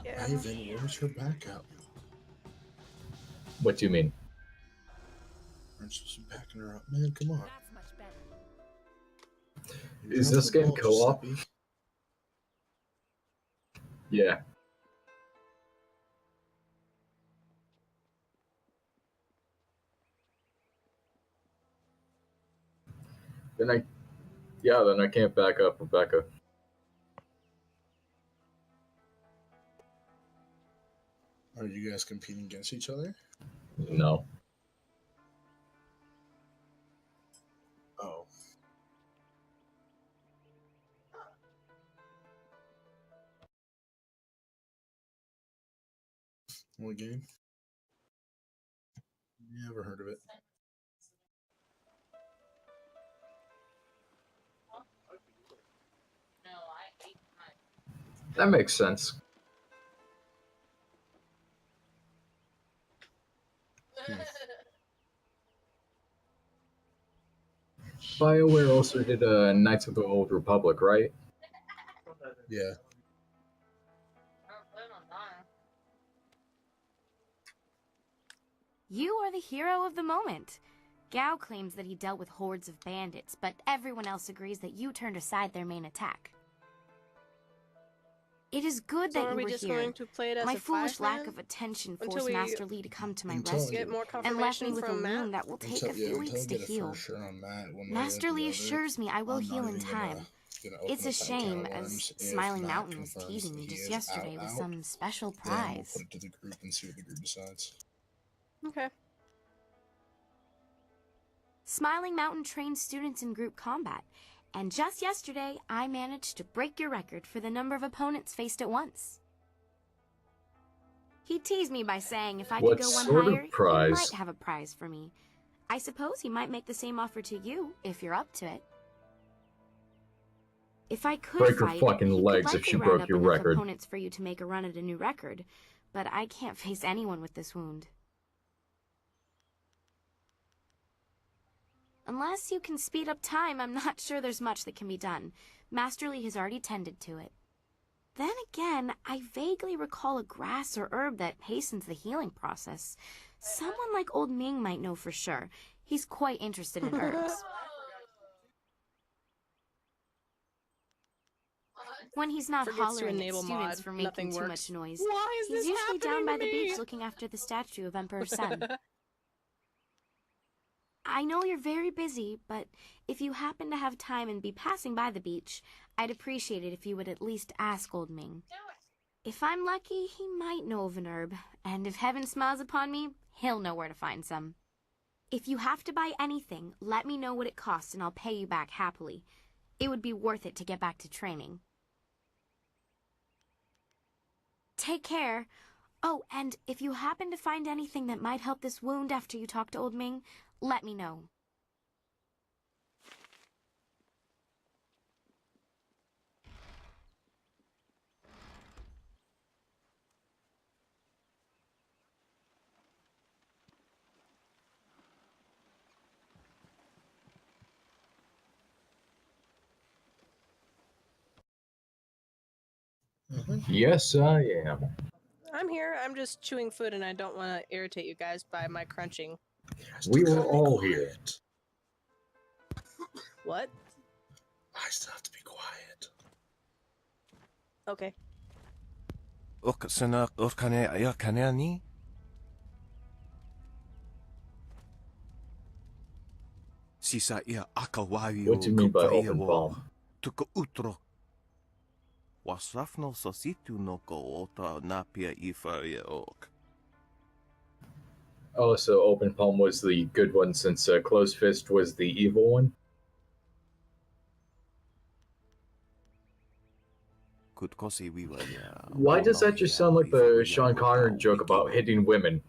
Yeah. Ivan, where's your backup? What do you mean? Aren't you supposed to be backing her up? Man, come on. Is this game co-op? Yeah. Then I can't back up Rebecca. Are you guys competing against each other? No. Oh. What game? Never heard of it. That makes sense. BioWare also did Knights of the Old Republic, right? Yeah. You are the hero of the moment. Gao claims that he dealt with hordes of bandits, but everyone else agrees that you turned aside their main attack. It is good So that are you we were just here. going to play it as My a foolish lack five-man? of attention Until forced we- Master Li to come to my Until rescue get more and left me confirmation with a from Matt? wound that will take a few weeks to get a heal. for sure on Matt, one way or Master the Li other. assures me I will I'm not heal in even time. gonna It's open a up that can shame, of as worms. If Smiling Matt Mountain was confirms teasing that me he just is yesterday with out, some special then we'll prize. put it to the group and see what the group decides. Okay. Smiling Mountain trains students in group combat, and just yesterday I managed to break your record for the number of opponents faced at once. He teased me by saying if I What could go one sort of higher, he prize? might have a prize for me. I suppose he might make the same offer to you if you're up to it. If I could Break her fight, fucking he could legs likely if she round broke up your enough record. opponents for you to make a run at a new record, but I can't face anyone with this wound. Unless you can speed up time, I'm not sure there's much that can be done. Master Li has already tended to it. Then again, I vaguely recall a grass or herb that hastens the healing process. Someone like Old Ming might know for sure. He's quite interested in herbs. When he's not Forgets to hollering at enable students mod, for nothing making too works. much noise, Why is he's this usually down happening by to the me? beach looking after the statue of Emperor Sun. I know you're very busy, but if you happen to have time and be passing by the beach, I'd appreciate it if you would at least ask Old Ming. If I'm lucky, he might know of an herb, and if heaven smiles upon me, he'll know where to find some. If you have to buy anything, let me know what it costs and I'll pay you back happily. It would be worth it to get back to training. Take care. Oh, and if you happen to find anything that might help this wound after you talk to Old Ming, let me know. Yes, I am. I'm here. I'm just chewing food and I don't want to irritate you guys by my crunching. We were all here. What? I still have to be quiet. Okay. Sana urkane ya kanani? Sisa ia akawawi What do you mean by open palm? Tuka utro. Wasrafno sositu no ko ota napia ifa ia ok. Oh, so open palm was the good one since closed fist was the evil one? Why does that just sound like the Sean Connery joke about hitting women?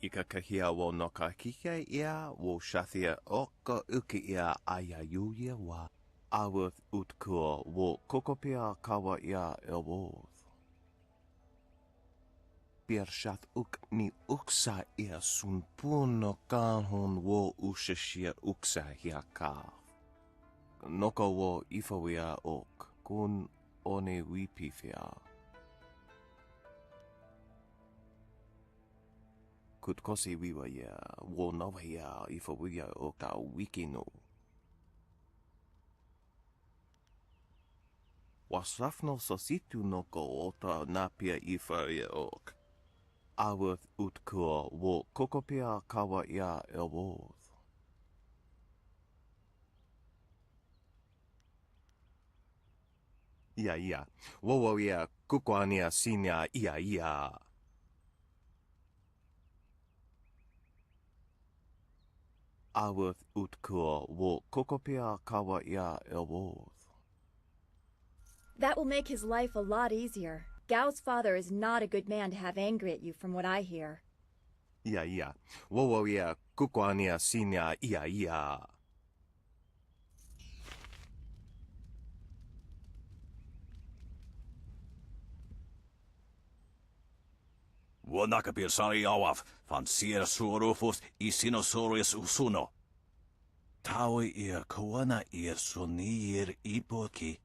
Ikakahia wo no kakika ia wo shathia oka uki ia ayayuya wa aworth utkua wo kokopia kawa ia elwoth. Pier shath uk ni uksa ia sun puno kanhon wo ushashia uksa hia ka. Noko wo ifawia ok kun one wipifia. Kutkosi wiwa ya wo nova ya ifawia oka wikino. Wasrafno sositu noko ota napia ifa ya ok. Aworth utkua wo kokopia kawa ya elwoth. Ia. Wowo ia kukwania sinia ia. Aworth utkua wo kokopia kawa ia elwoth. That will make his life a lot easier. Gao's father is not a good man to have angry at you from what I hear. Ia. Wowo ia kukwania sinia ia. Wonakapir sari awaf, van sier suorufus I sinosaurus usuno. Taui ir kuana ir sunir ipoki.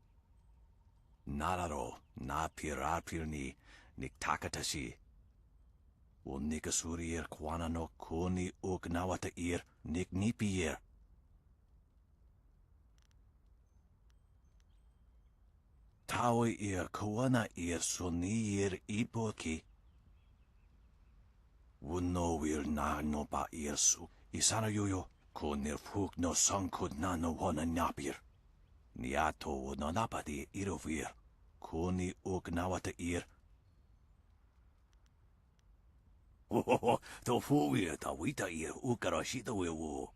Nararo, na pirapir ni, niktakatashi. Nikasuri ir kuana no kuni ugnawata ir, niknipi ir. Taui ir kuana ir sunir ipoki. Wuno wir na no ba irsu. Isana yuyo, kunir fuk no sankud na no wana napir. Niato no napadi irovir. Kuni ugnawata ir. Ho, to fuwir ta wita ir ukarashita wewo.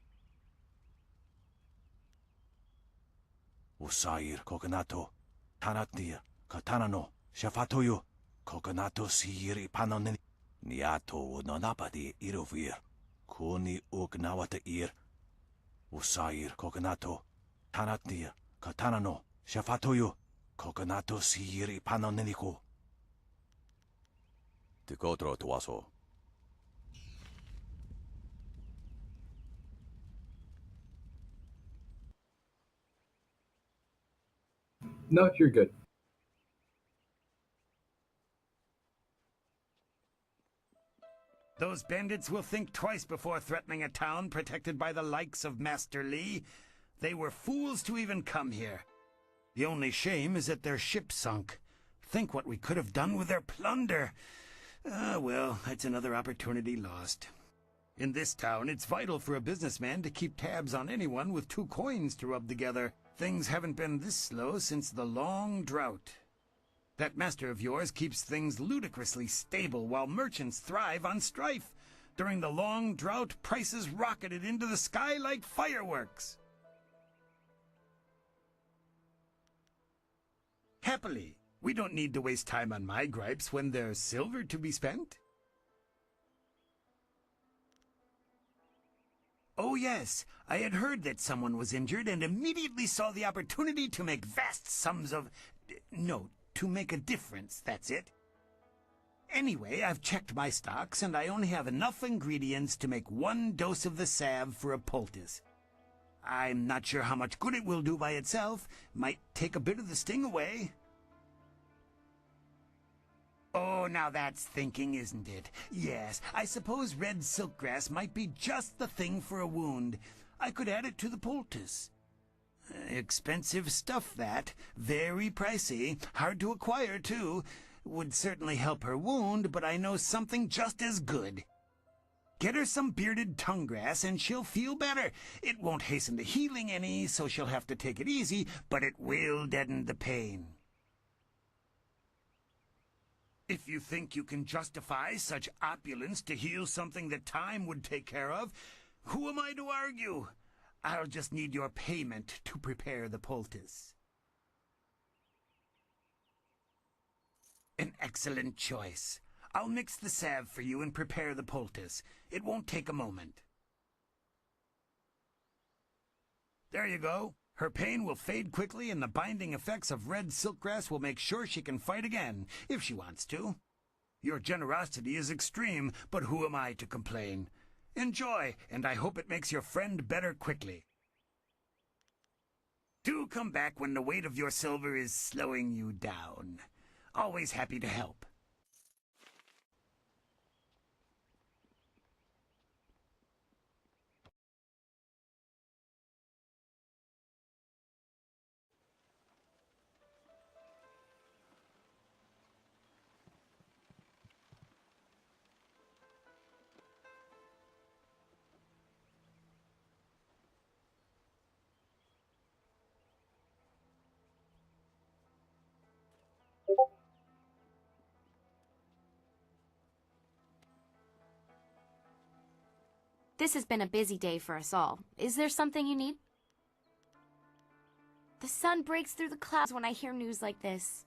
Usair kokanato. Tanatnir, katanano, shafatoyo. Kokanato siri panonin. Niato no napadi irovir. Kuni ugnawata ir. Usair kokanato. Tanatnir, katanano, shafatoyo. Kokanato siri panoneniko. Tikotro tuaso. No, you're good. Those bandits will think twice before threatening a town protected by the likes of Master Li. They were fools to even come here. The only shame is that their ship sunk. Think what we could have done with their plunder. Well, that's another opportunity lost. In this town, it's vital for a businessman to keep tabs on anyone with 2 coins to rub together. Things haven't been this slow since the long drought. That master of yours keeps things ludicrously stable while merchants thrive on strife. During the long drought, prices rocketed into the sky like fireworks. Happily, we don't need to waste time on my gripes when there's silver to be spent. Oh yes, I had heard that someone was injured and immediately saw the opportunity to make vast sums of... No, to make a difference, that's it. Anyway, I've checked my stocks and I only have enough ingredients to make 1 dose of the salve for a poultice. I'm not sure how much good it will do by itself. Might take a bit of the sting away. Oh, now that's thinking, isn't it? Yes, I suppose red silkgrass might be just the thing for a wound. I could add it to the poultice. Expensive stuff, that. Very pricey. Hard to acquire, too. Would certainly help her wound, but I know something just as good. Get her some bearded tongue grass and she'll feel better. It won't hasten the healing any, so she'll have to take it easy, but it will deaden the pain. If you think you can justify such opulence to heal something that time would take care of, who am I to argue? I'll just need your payment to prepare the poultice. An excellent choice. I'll mix the salve for you and prepare the poultice. It won't take a moment. There you go. Her pain will fade quickly, and the binding effects of red silkgrass will make sure she can fight again, if she wants to. Your generosity is extreme, but who am I to complain? Enjoy, and I hope it makes your friend better quickly. Do come back when the weight of your silver is slowing you down. Always happy to help. This has been a busy day for us all. Is there something you need? The sun breaks through the clouds when I hear news like this.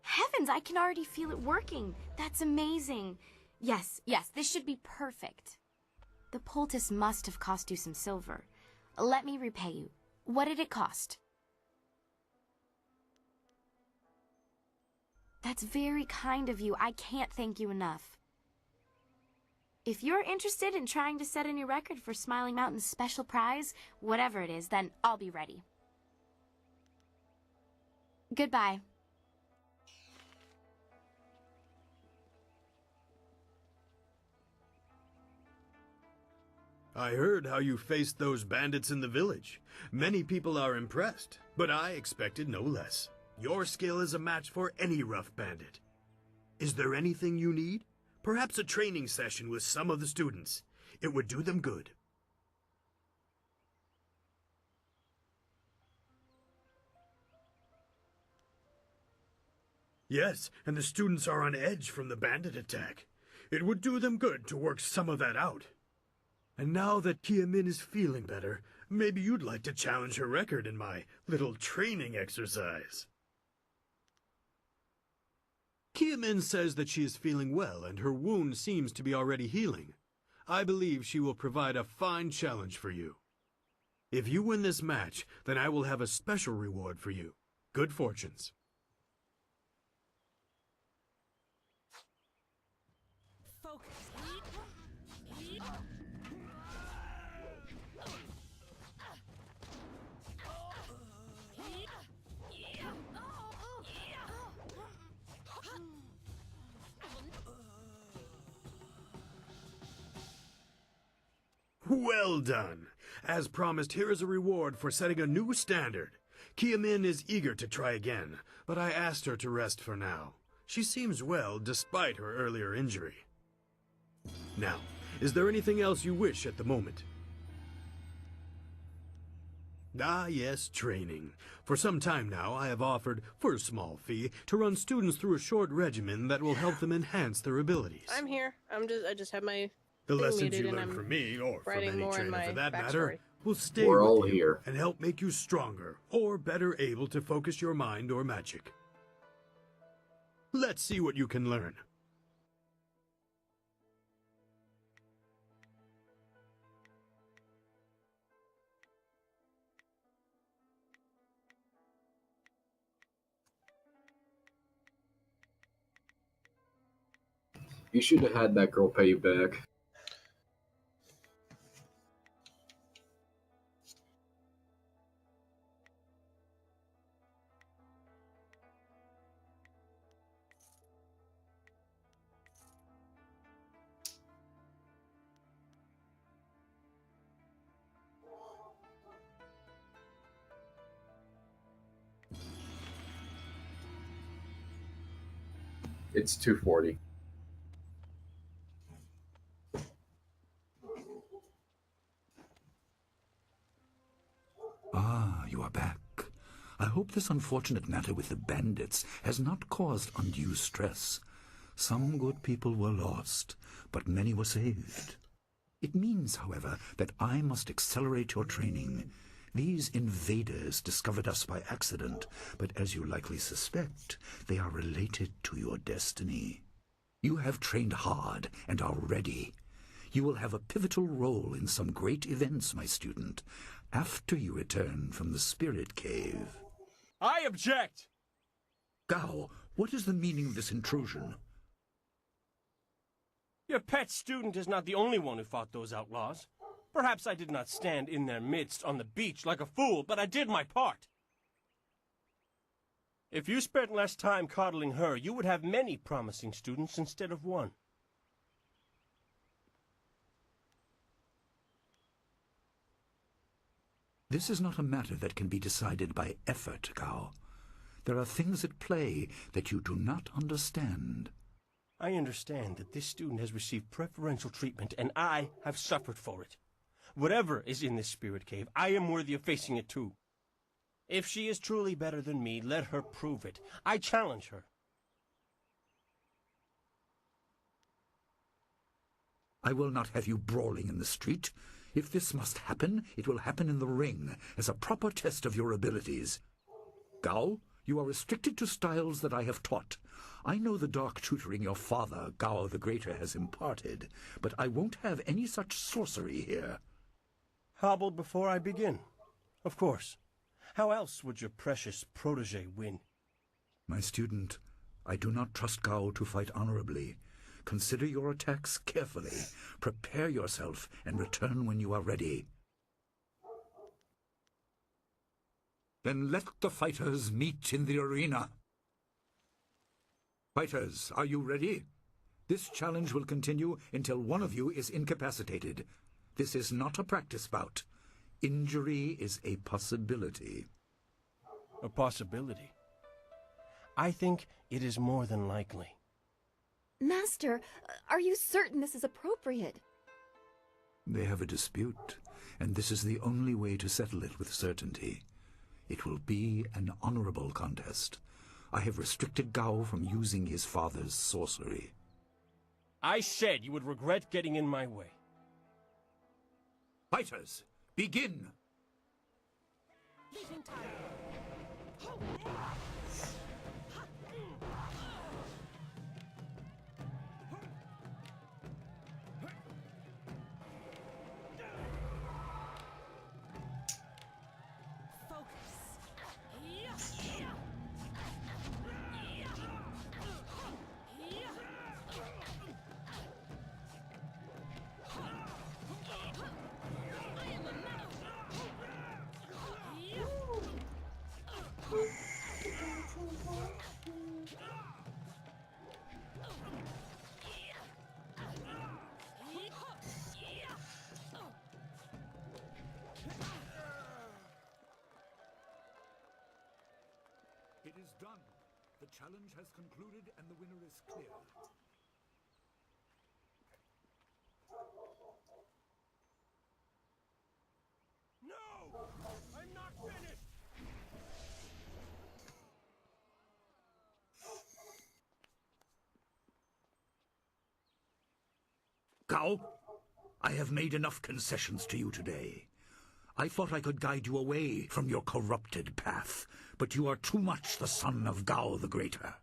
Heavens, I can already feel it working. That's amazing. Yes, this should be perfect. The poultice must have cost you some silver. Let me repay you. What did it cost? That's very kind of you. I can't thank you enough. If you're interested in trying to set a new record for Smiling Mountain's special prize, whatever it is, then I'll be ready. Goodbye. I heard how you faced those bandits in the village. Many people are impressed, but I expected no less. Your skill is a match for any rough bandit. Is there anything you need? Perhaps a training session with some of the students. It would do them good. Yes, and the students are on edge from the bandit attack. It would do them good to work some of that out. And now that Kia-min is feeling better, maybe you'd like to challenge her record in my little training exercise. Kia-min says that she is feeling well and her wound seems to be already healing. I believe she will provide a fine challenge for you. If you win this match, then I will have a special reward for you. Good fortunes. Well done! As promised, here is a reward for setting a new standard. Kia-min is eager to try again, but I asked her to rest for now. She seems well despite her earlier injury. Now, is there anything else you wish at the moment? Ah, yes, training. For some time now, I have offered, for a small fee, to run students through a short regimen that will help them enhance their abilities. I'm here. I just have my The thing lessons muted you and learn I'm from me, or from writing any more in trainer my for that backstory. matter, will stay We're with all you here. and help make you stronger, or better able to focus your mind or magic. Let's see what you can learn. You should have had that girl pay you back. It's 240. Ah, you are back. I hope this unfortunate matter with the bandits has not caused undue stress. Some good people were lost, but many were saved. It means, however, that I must accelerate your training. These invaders discovered us by accident, but as you likely suspect, they are related to your destiny. You have trained hard and are ready. You will have a pivotal role in some great events, my student, after you return from the Spirit Cave. I object! Gao, what is the meaning of this intrusion? Your pet student is not the only one who fought those outlaws. Perhaps I did not stand in their midst on the beach like a fool, but I did my part. If you spent less time coddling her, you would have many promising students instead of one. This is not a matter that can be decided by effort, Gao. There are things at play that you do not understand. I understand that this student has received preferential treatment, and I have suffered for it. Whatever is in this spirit cave, I am worthy of facing it too. If she is truly better than me, let her prove it. I challenge her. I will not have you brawling in the street. If this must happen, it will happen in the ring, as a proper test of your abilities. Gao, you are restricted to styles that I have taught. I know the dark tutoring your father, Gao the Greater, has imparted, but I won't have any such sorcery here. Hobble before I begin. Of course. How else would your precious protege win? My student, I do not trust Gao to fight honorably. Consider your attacks carefully. Prepare yourself and return when you are ready. Then let the fighters meet in the arena. Fighters, are you ready? This challenge will continue until one of you is incapacitated. This is not a practice bout. Injury is a possibility. A possibility? I think it is more than likely. Master, are you certain this is appropriate? They have a dispute, and this is the only way to settle it with certainty. It will be an honorable contest. I have restricted Gao from using his father's sorcery. I said you would regret getting in my way. Fighters, begin! It is done. The challenge has concluded and the winner is clear. No! I'm not finished! Gao, I have made enough concessions to you today. I thought I could guide you away from your corrupted path, but you are too much the son of Gao the Greater.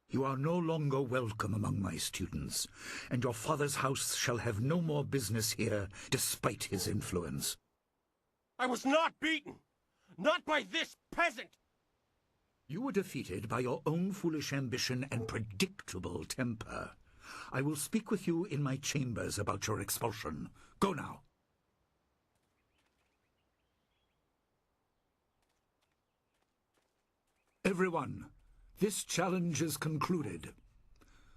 You are no longer welcome among my students, and your father's house shall have no more business here, despite his influence. I was not beaten! Not by this peasant! You were defeated by your own foolish ambition and predictable temper. I will speak with you in my chambers about your expulsion. Go now. Everyone, this challenge is concluded.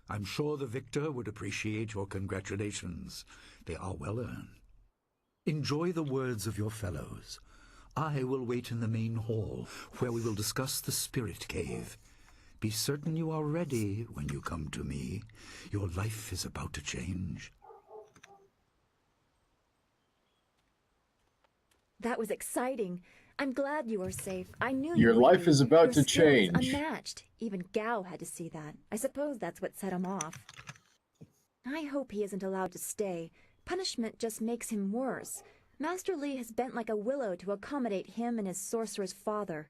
I'm sure the victor would appreciate your congratulations. They are well earned. Enjoy the words of your fellows. I will wait in the main hall, where we will discuss the Spirit Cave. Be certain you are ready when you come to me. Your life is about to change. That was exciting. I'm glad you were safe. I knew Your you would life be. is about to Your skill is change. unmatched. Even Gao had to see that. I suppose that's what set him off. I hope he isn't allowed to stay. Punishment just makes him worse. Master Li has bent like a willow to accommodate him and his sorcerer's father.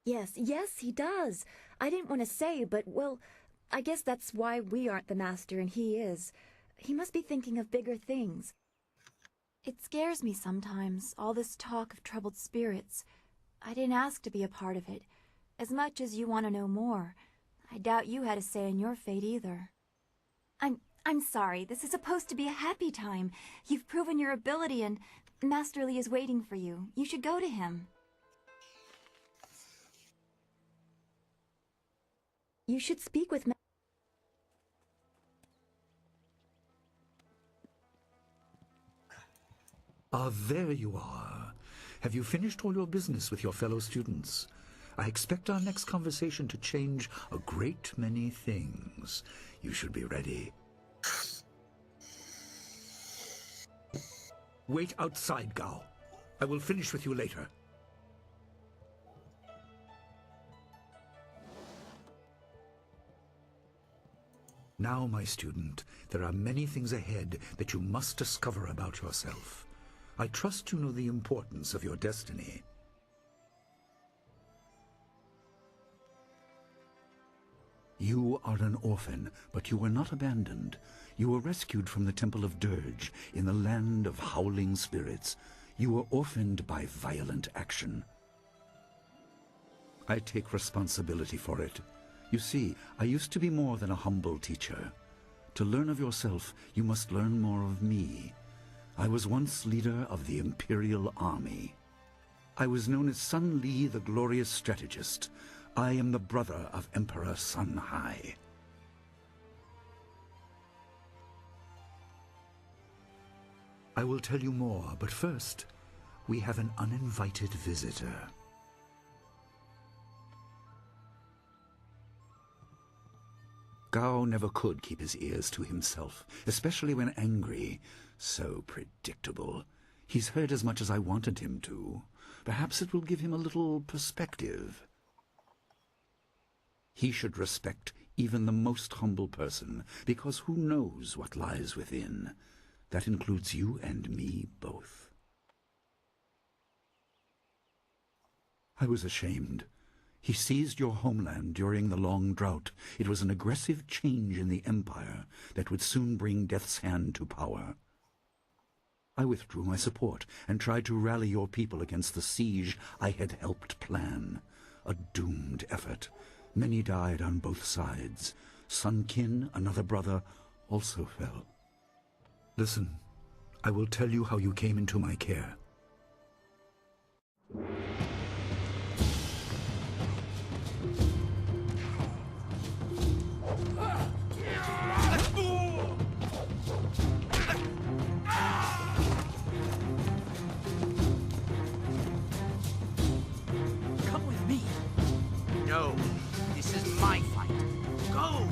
Yes, he does. I didn't want to say, but, well, I guess that's why we aren't the master and he is. He must be thinking of bigger things. It scares me sometimes, all this talk of troubled spirits. I didn't ask to be a part of it. As much as you want to know more, I doubt you had a say in your fate either. I'm sorry. This is supposed to be a happy time. You've proven your ability and Master Li is waiting for you. You should go to him. You should speak with Ah, there you are. Have you finished all your business with your fellow students? I expect our next conversation to change a great many things. You should be ready. Wait outside, Gao. I will finish with you later. Now, my student, there are many things ahead that you must discover about yourself. I trust you know the importance of your destiny. You are an orphan, but you were not abandoned. You were rescued from the Temple of Dirge in the land of howling spirits. You were orphaned by violent action. I take responsibility for it. You see, I used to be more than a humble teacher. To learn of yourself, you must learn more of me. I was once leader of the Imperial Army. I was known as Sun Li, the glorious strategist. I am the brother of Emperor Sun Hai. I will tell you more, but first, we have an uninvited visitor. Gao never could keep his ears to himself, especially when angry. So predictable. He's heard as much as I wanted him to. Perhaps it will give him a little perspective. He should respect even the most humble person, because who knows what lies within? That includes you and me both. I was ashamed. He seized your homeland during the long drought. It was an aggressive change in the Empire that would soon bring Death's Hand to power. I withdrew my support and tried to rally your people against the siege I had helped plan. A doomed effort. Many died on both sides. Sun Qin, another brother, also fell. Listen, I will tell you how you came into my care. Come with me. No, this is my fight. Go!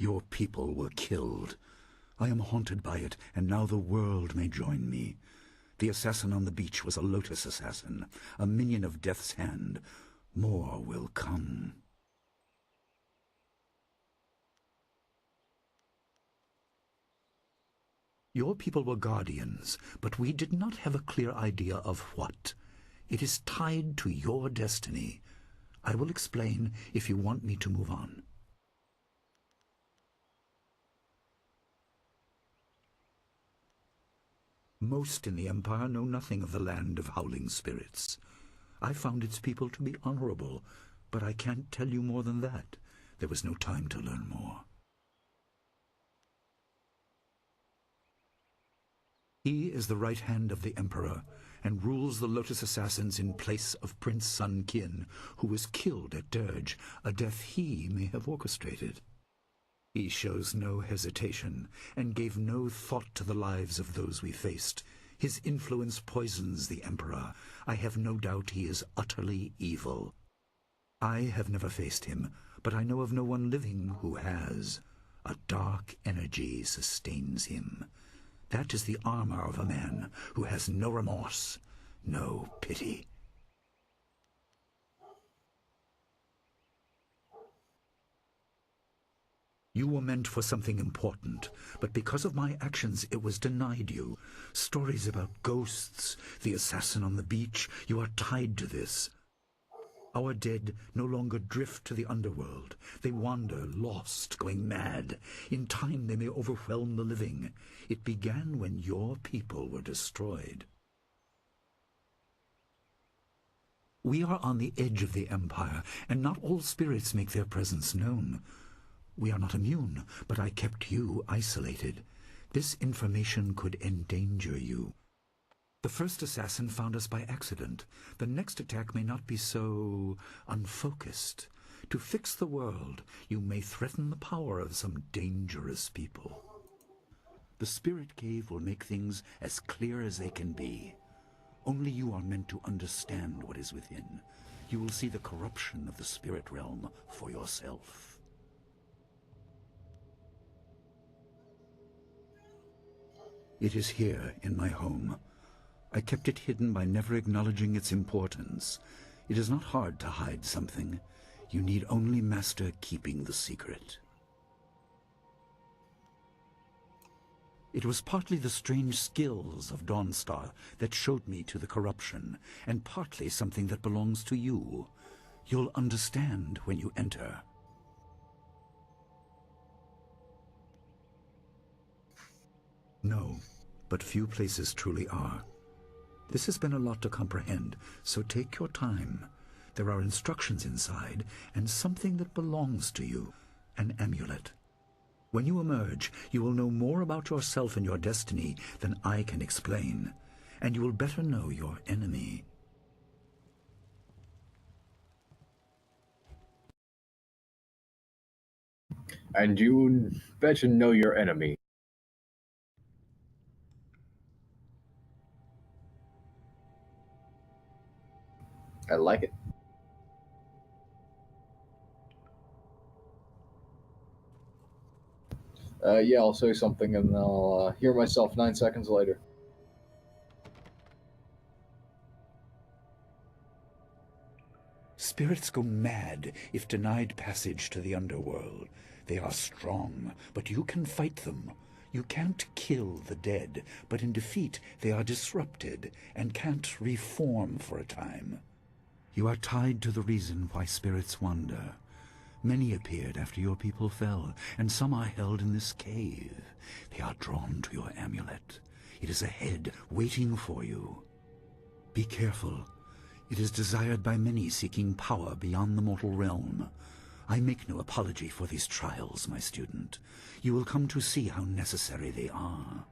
Your people were killed. I am haunted by it, and now the world may join me. The assassin on the beach was a Lotus assassin, a minion of Death's Hand. More will come. Your people were guardians, but we did not have a clear idea of what. It is tied to your destiny. I will explain if you want me to move on. Most in the Empire know nothing of the land of howling spirits. I found its people to be honorable, but I can't tell you more than that. There was no time to learn more. He is the right hand of the Emperor, and rules the Lotus Assassins in place of Prince Sun Qin, who was killed at Dirge, a death he may have orchestrated. He shows no hesitation, and gave no thought to the lives of those we faced. His influence poisons the Emperor. I have no doubt he is utterly evil. I have never faced him, but I know of no one living who has. A dark energy sustains him. That is the armor of a man who has no remorse, no pity. You were meant for something important, but because of my actions it was denied you. Stories about ghosts, the assassin on the beach, you are tied to this. Our dead no longer drift to the underworld. They wander, lost, going mad. In time they may overwhelm the living. It began when your people were destroyed. We are on the edge of the Empire, and not all spirits make their presence known. We are not immune, but I kept you isolated. This information could endanger you. The first assassin found us by accident. The next attack may not be so unfocused. To fix the world, you may threaten the power of some dangerous people. The Spirit Cave will make things as clear as they can be. Only you are meant to understand what is within. You will see the corruption of the spirit realm for yourself. It is here in my home. I kept it hidden by never acknowledging its importance. It is not hard to hide something. You need only master keeping the secret. It was partly the strange skills of Dawnstar that showed me to the corruption, and partly something that belongs to you. You'll understand when you enter. No, but few places truly are. This has been a lot to comprehend, so take your time. There are instructions inside, and something that belongs to you, an amulet. When you emerge, you will know more about yourself and your destiny than I can explain, and you will better know your enemy. And you better know your enemy. I like it. Yeah, I'll say something and I'll hear myself 9 seconds later. Spirits go mad if denied passage to the underworld. They are strong, but you can fight them. You can't kill the dead, but in defeat they are disrupted and can't reform for a time. You are tied to the reason why spirits wander. Many appeared after your people fell, and some are held in this cave. They are drawn to your amulet. It is ahead, waiting for you. Be careful. It is desired by many seeking power beyond the mortal realm. I make no apology for these trials, my student. You will come to see how necessary they are.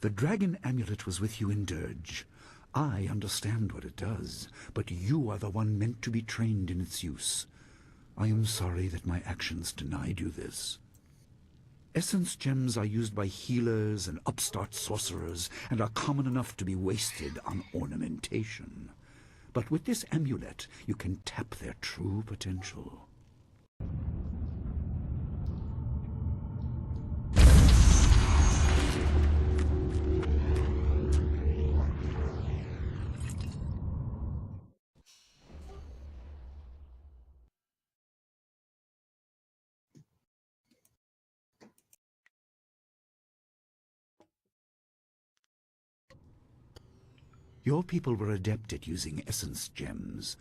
The dragon amulet was with you in Dirge. I understand what it does, but you are the one meant to be trained in its use. I am sorry that my actions denied you this. Essence gems are used by healers and upstart sorcerers and are common enough to be wasted on ornamentation. But with this amulet, you can tap their true potential. Your people were adept at using essence gems.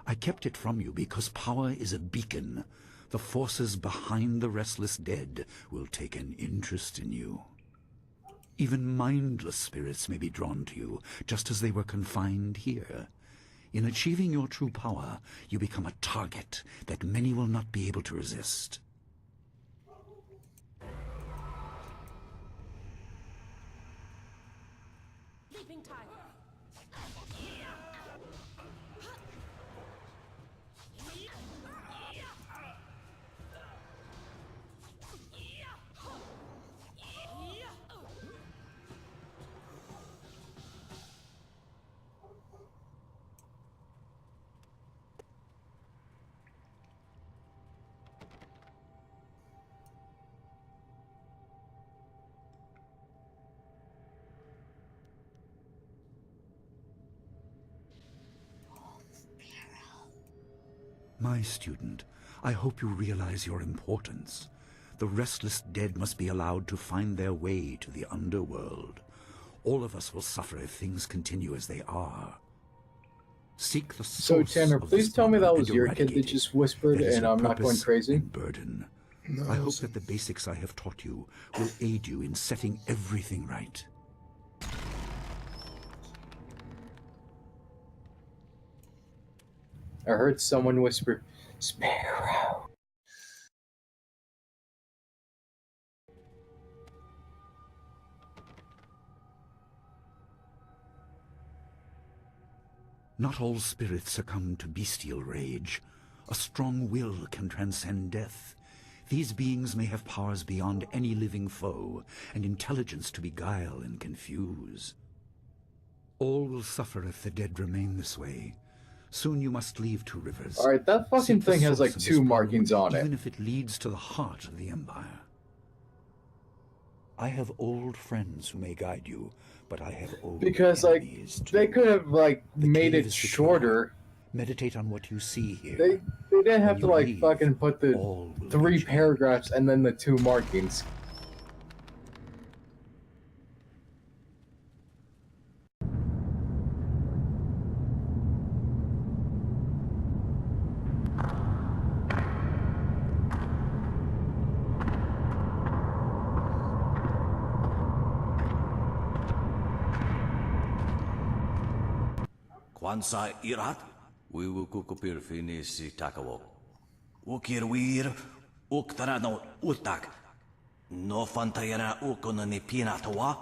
I kept it from you because power is a beacon. The forces behind the restless dead will take an interest in you. Even mindless spirits may be drawn to you, just as they were confined here. In achieving your true power, you become a target that many will not be able to resist. Leaping time. My student, I hope you realize your importance. The restless dead must be allowed to find their way to the underworld. All of us will suffer if things continue as they are. Seek the source. So, Tanner, of please this tell me that problem was and your kid eradicate that it. just whispered That is and your I'm not going purpose crazy? and burden. No, I hope that the basics I have taught you will aid you in setting everything right. I heard someone whisper, Sparrow. Not all spirits succumb to bestial rage. A strong will can transcend death. These beings may have powers beyond any living foe, and intelligence to beguile and confuse. All will suffer if the dead remain this way. Soon you must leave Two Rivers. Alright, that fucking Seek the thing has source like of 2 this problem, markings on it. even if it leads to the heart of the Empire. I have old friends who may guide you, but I have old Because, like, enemies too. they could have, like, The made cave it is secure. shorter. Meditate on what you see here. They didn't have When to, you like, leave, fucking put the all will 3 be paragraphs and then the 2 markings. Kwansa irat, wiwu kukupir finisi takawo. Ukir wir, uktara no utak. No fantayana ukona ni pinatawa.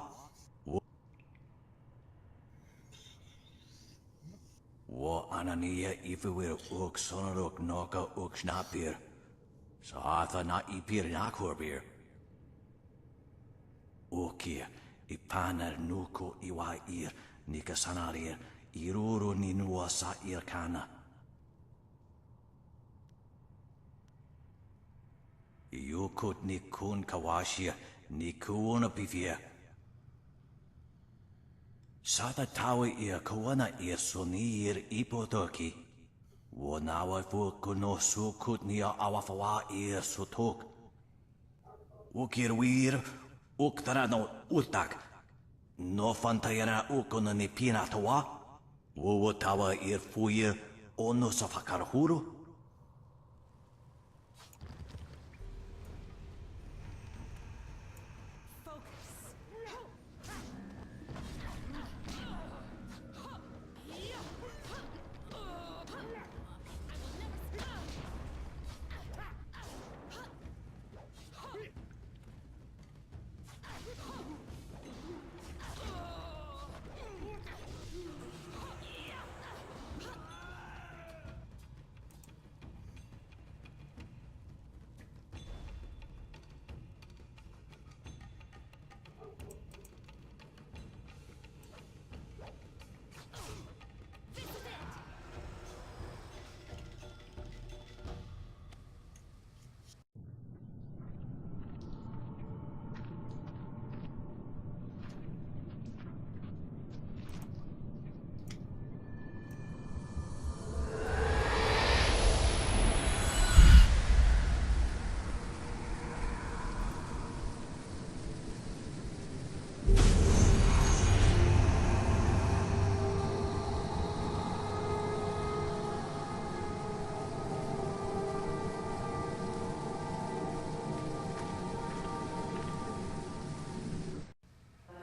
Wo anania ifewir uk sonaruk noka uk snapir. Saatha na ipir nakurbir. Ukia, ipanar nuko iwa ir, nikasanarir. Iruru ni nua sa irkana. Yukut ni kun kawashia ni kuona pivia. Sata tawa ir kuana ir sonir ipotoki. Wanawa fu kuno sukut ni awafawa ir sutok. Ukir wir uktarano utak. No fantayana ukona ni pinatawa. Wo tawa ir fuye ono sa fakarhuru?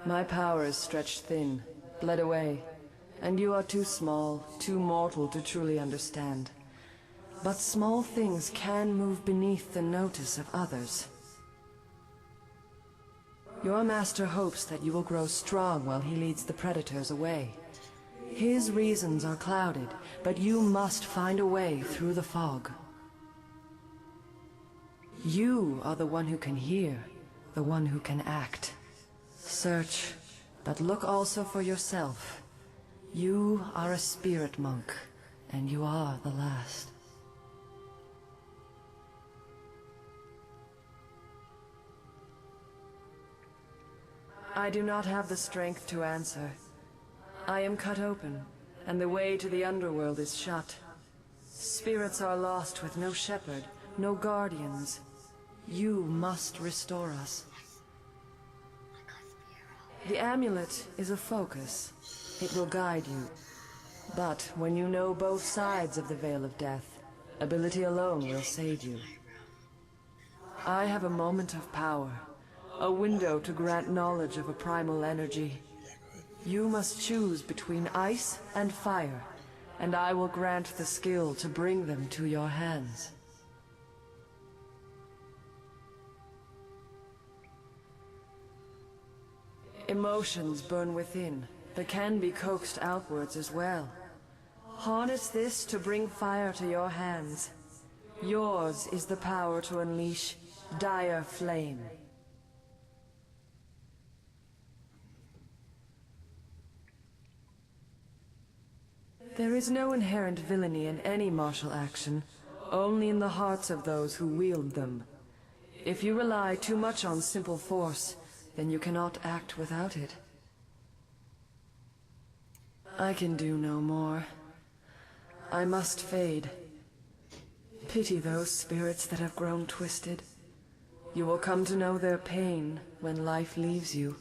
My power is stretched thin, bled away, and you are too small, too mortal to truly understand. But small things can move beneath the notice of others. Your master hopes that you will grow strong while he leads the predators away. His reasons are clouded, but you must find a way through the fog. You are the one who can hear, the one who can act. Search, but look also for yourself. You are a spirit monk, and you are the last. I do not have the strength to answer. I am cut open, and the way to the underworld is shut. Spirits are lost with no shepherd, no guardians. You must restore us. The amulet is a focus. It will guide you. But when you know both sides of the Veil of Death, ability alone will save you. I have a moment of power, a window to grant knowledge of a primal energy. You must choose between ice and fire, and I will grant the skill to bring them to your hands. Emotions burn within, but can be coaxed outwards as well. Harness this to bring fire to your hands. Yours is the power to unleash dire flame. There is no inherent villainy in any martial action, only in the hearts of those who wield them. If you rely too much on simple force, then you cannot act without it. I can do no more. I must fade. Pity those spirits that have grown twisted. You will come to know their pain when life leaves you.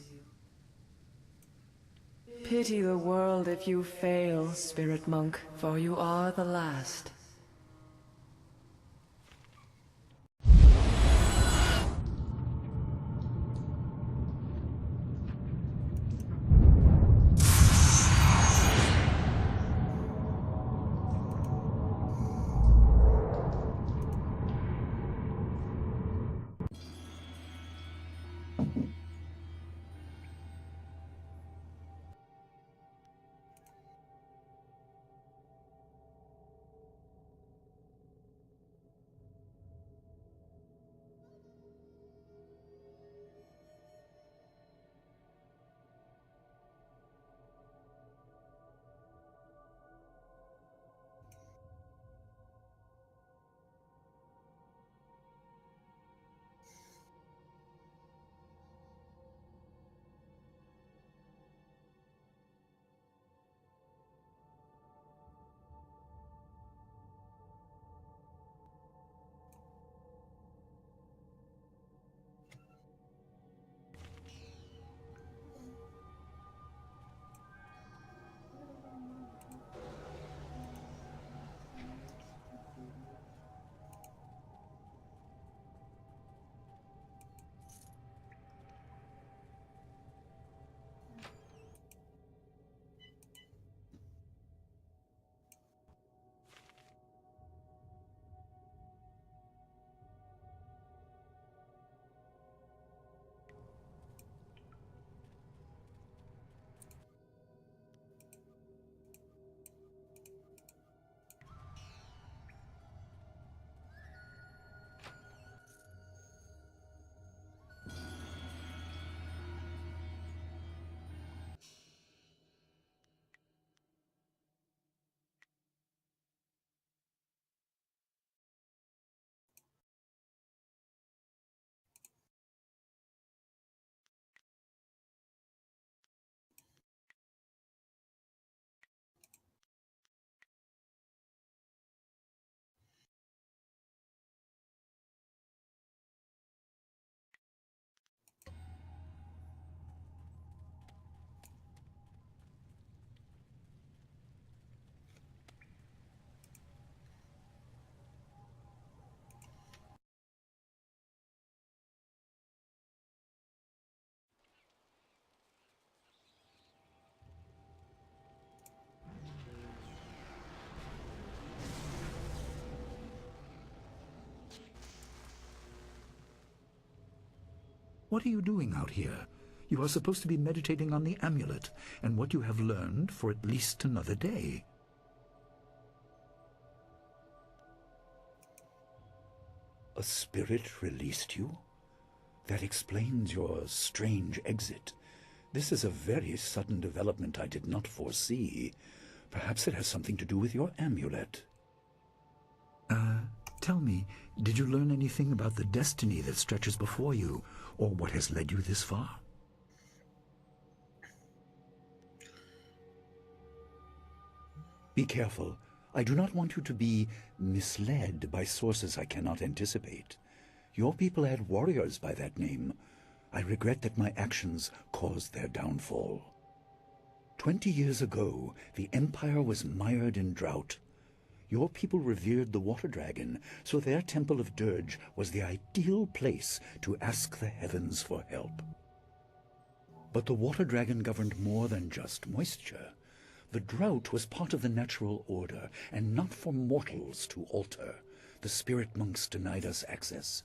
Pity the world if you fail, spirit monk, for you are the last. What are you doing out here? You are supposed to be meditating on the amulet and what you have learned for at least another day. A spirit released you? That explains your strange exit. This is a very sudden development I did not foresee. Perhaps it has something to do with your amulet. Tell me, did you learn anything about the destiny that stretches before you, or what has led you this far? Be careful. I do not want you to be misled by sources I cannot anticipate. Your people had warriors by that name. I regret that my actions caused their downfall. 20 years ago, the Empire was mired in drought. Your people revered the water dragon, so their temple of dirge was the ideal place to ask the heavens for help. But the water dragon governed more than just moisture. The drought was part of the natural order, and not for mortals to alter. The spirit monks denied us access.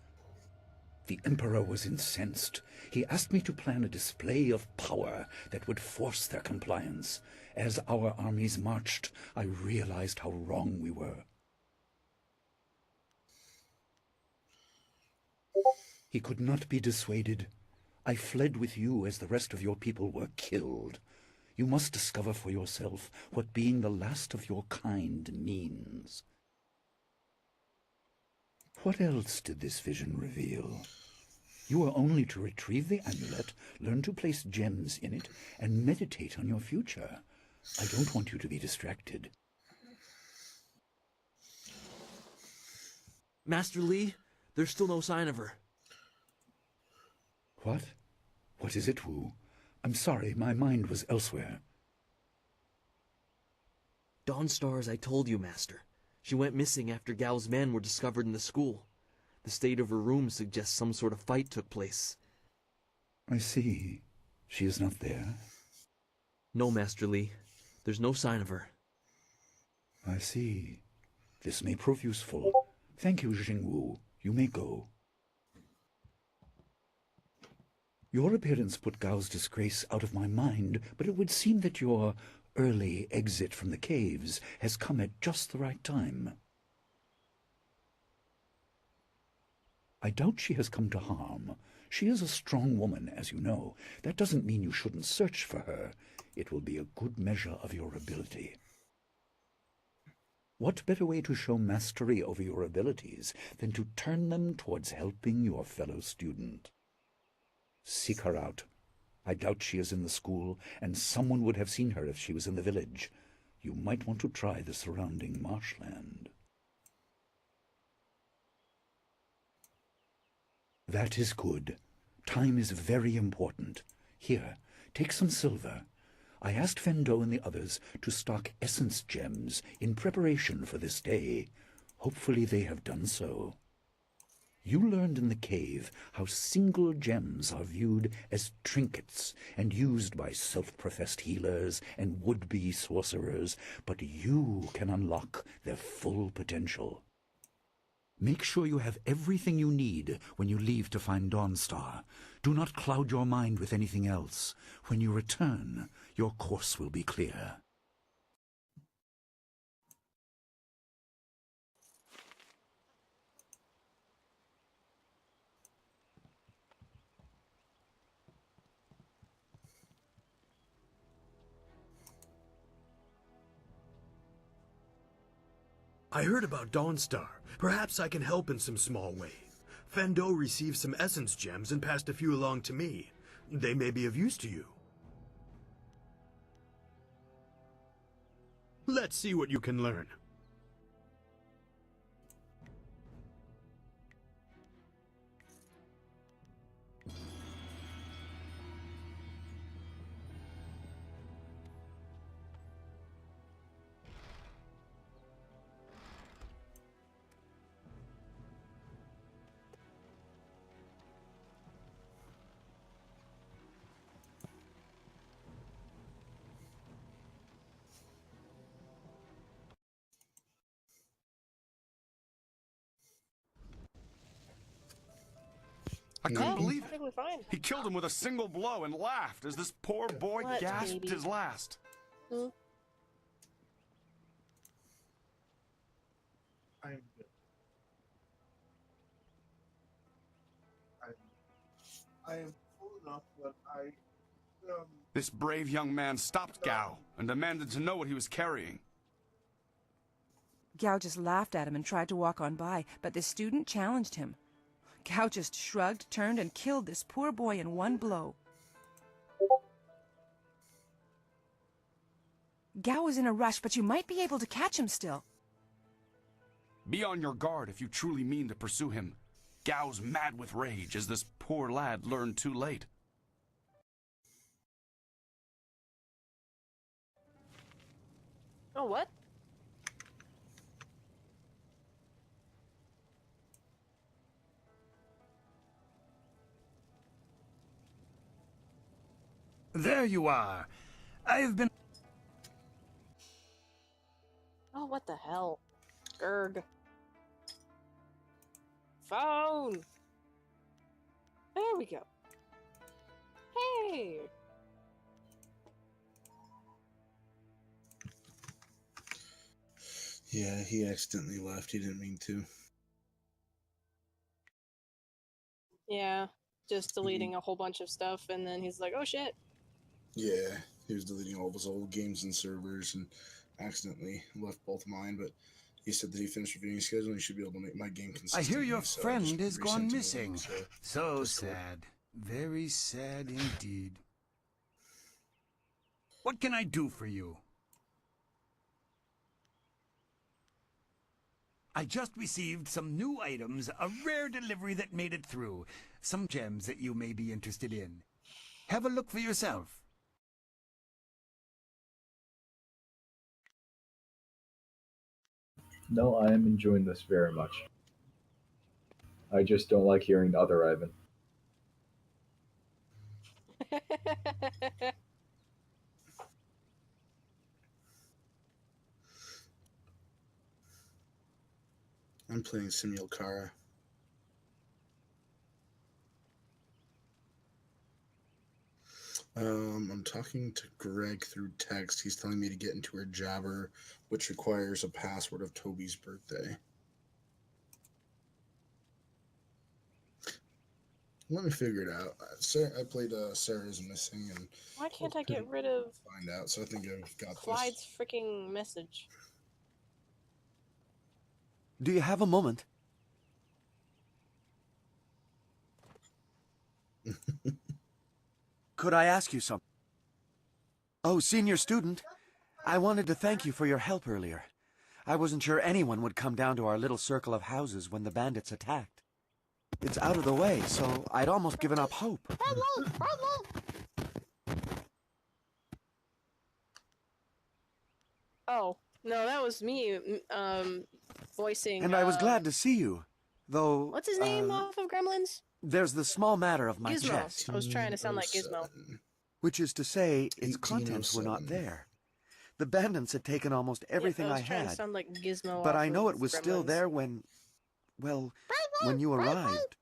The Emperor was incensed. He asked me to plan a display of power that would force their compliance. As our armies marched, I realized how wrong we were. He could not be dissuaded. I fled with you as the rest of your people were killed. You must discover for yourself what being the last of your kind means. What else did this vision reveal? You are only to retrieve the amulet, learn to place gems in it, and meditate on your future. I don't want you to be distracted. Master Li, there's still no sign of her. What? What is it, Wu? I'm sorry, my mind was elsewhere. Dawnstar, as I told you, Master. She went missing after Gao's men were discovered in the school. The state of her room suggests some sort of fight took place. I see. She is not there? No, Master Li. There's no sign of her. I see. This may prove useful. Thank you, Jingwu. You may go. Your appearance put Gao's disgrace out of my mind, but it would seem that your early exit from the caves has come at just the right time. I doubt she has come to harm. She is a strong woman, as you know. That doesn't mean you shouldn't search for her. It will be a good measure of your ability. What better way to show mastery over your abilities than to turn them towards helping your fellow student? Seek her out. I doubt she is in the school, and someone would have seen her if she was in the village. You might want to try the surrounding marshland. That is good. Time is very important. Here, take some silver. I asked Fendo and the others to stock essence gems in preparation for this day. Hopefully they have done so. You learned in the cave how single gems are viewed as trinkets and used by self-professed healers and would-be sorcerers, but you can unlock their full potential. Make sure you have everything you need when you leave to find Dawnstar. Do not cloud your mind with anything else. When you return, your course will be clear. I heard about Dawnstar. Perhaps I can help in some small way. Fendo received some essence gems and passed a few along to me. They may be of use to you. Let's see what you can learn. I couldn't believe it. Perfectly fine. He killed him with a single blow and laughed as this poor boy What, gasped baby? his last. Hmm? I'm good. I am full enough, but This brave young man stopped Gao and demanded to know what he was carrying. Gao just laughed at him and tried to walk on by, but the student challenged him. Gao just shrugged, turned, and killed this poor boy in one blow. Gao was in a rush, but you might be able to catch him still. Be on your guard if you truly mean to pursue him. Gao's mad with rage as this poor lad learned too late. Oh, what? There you are. I've been... Oh, what the hell? Gerg. Phone! There we go. Hey! Yeah, he accidentally left. He didn't mean to. Yeah, just deleting a whole bunch of stuff, and then he's like, oh shit. Yeah, he was deleting all of his old games and servers and accidentally left both mine, but he said that he finished reviewing his schedule and he should be able to make my game consistent. I hear your so friend just has gone resent him missing. So Discord. sad. Very sad indeed. What can I do for you? I just received some new items, a rare delivery that made it through. Some gems that you may be interested in. Have a look for yourself. No, I am enjoying this very much. I just don't like hearing the other Ivan. I'm playing Simulcara. I'm talking to Greg through text. He's telling me to get into her Jabber, which requires a password of Toby's birthday. Let me figure it out. I played Sarah's Missing, and Why can't I get rid of find out. So I think I've got Clyde's freaking message? Do you have a moment? Could I ask you something? Oh, senior student, I wanted to thank you for your help earlier. I wasn't sure anyone would come down to our little circle of houses when the bandits attacked. It's out of the way, so I'd almost given up hope. Oh, no, that was me, voicing, And I was glad to see you, though... What's his name off of Gremlins? There's the small matter of my Gizmo. chest. I was trying to sound like Gizmo. Which is to say, its contents were not there. The bandits had taken almost everything I I was trying to had. sound like Gizmo But off I know of it was still Gremlins. there when... well, when you arrived.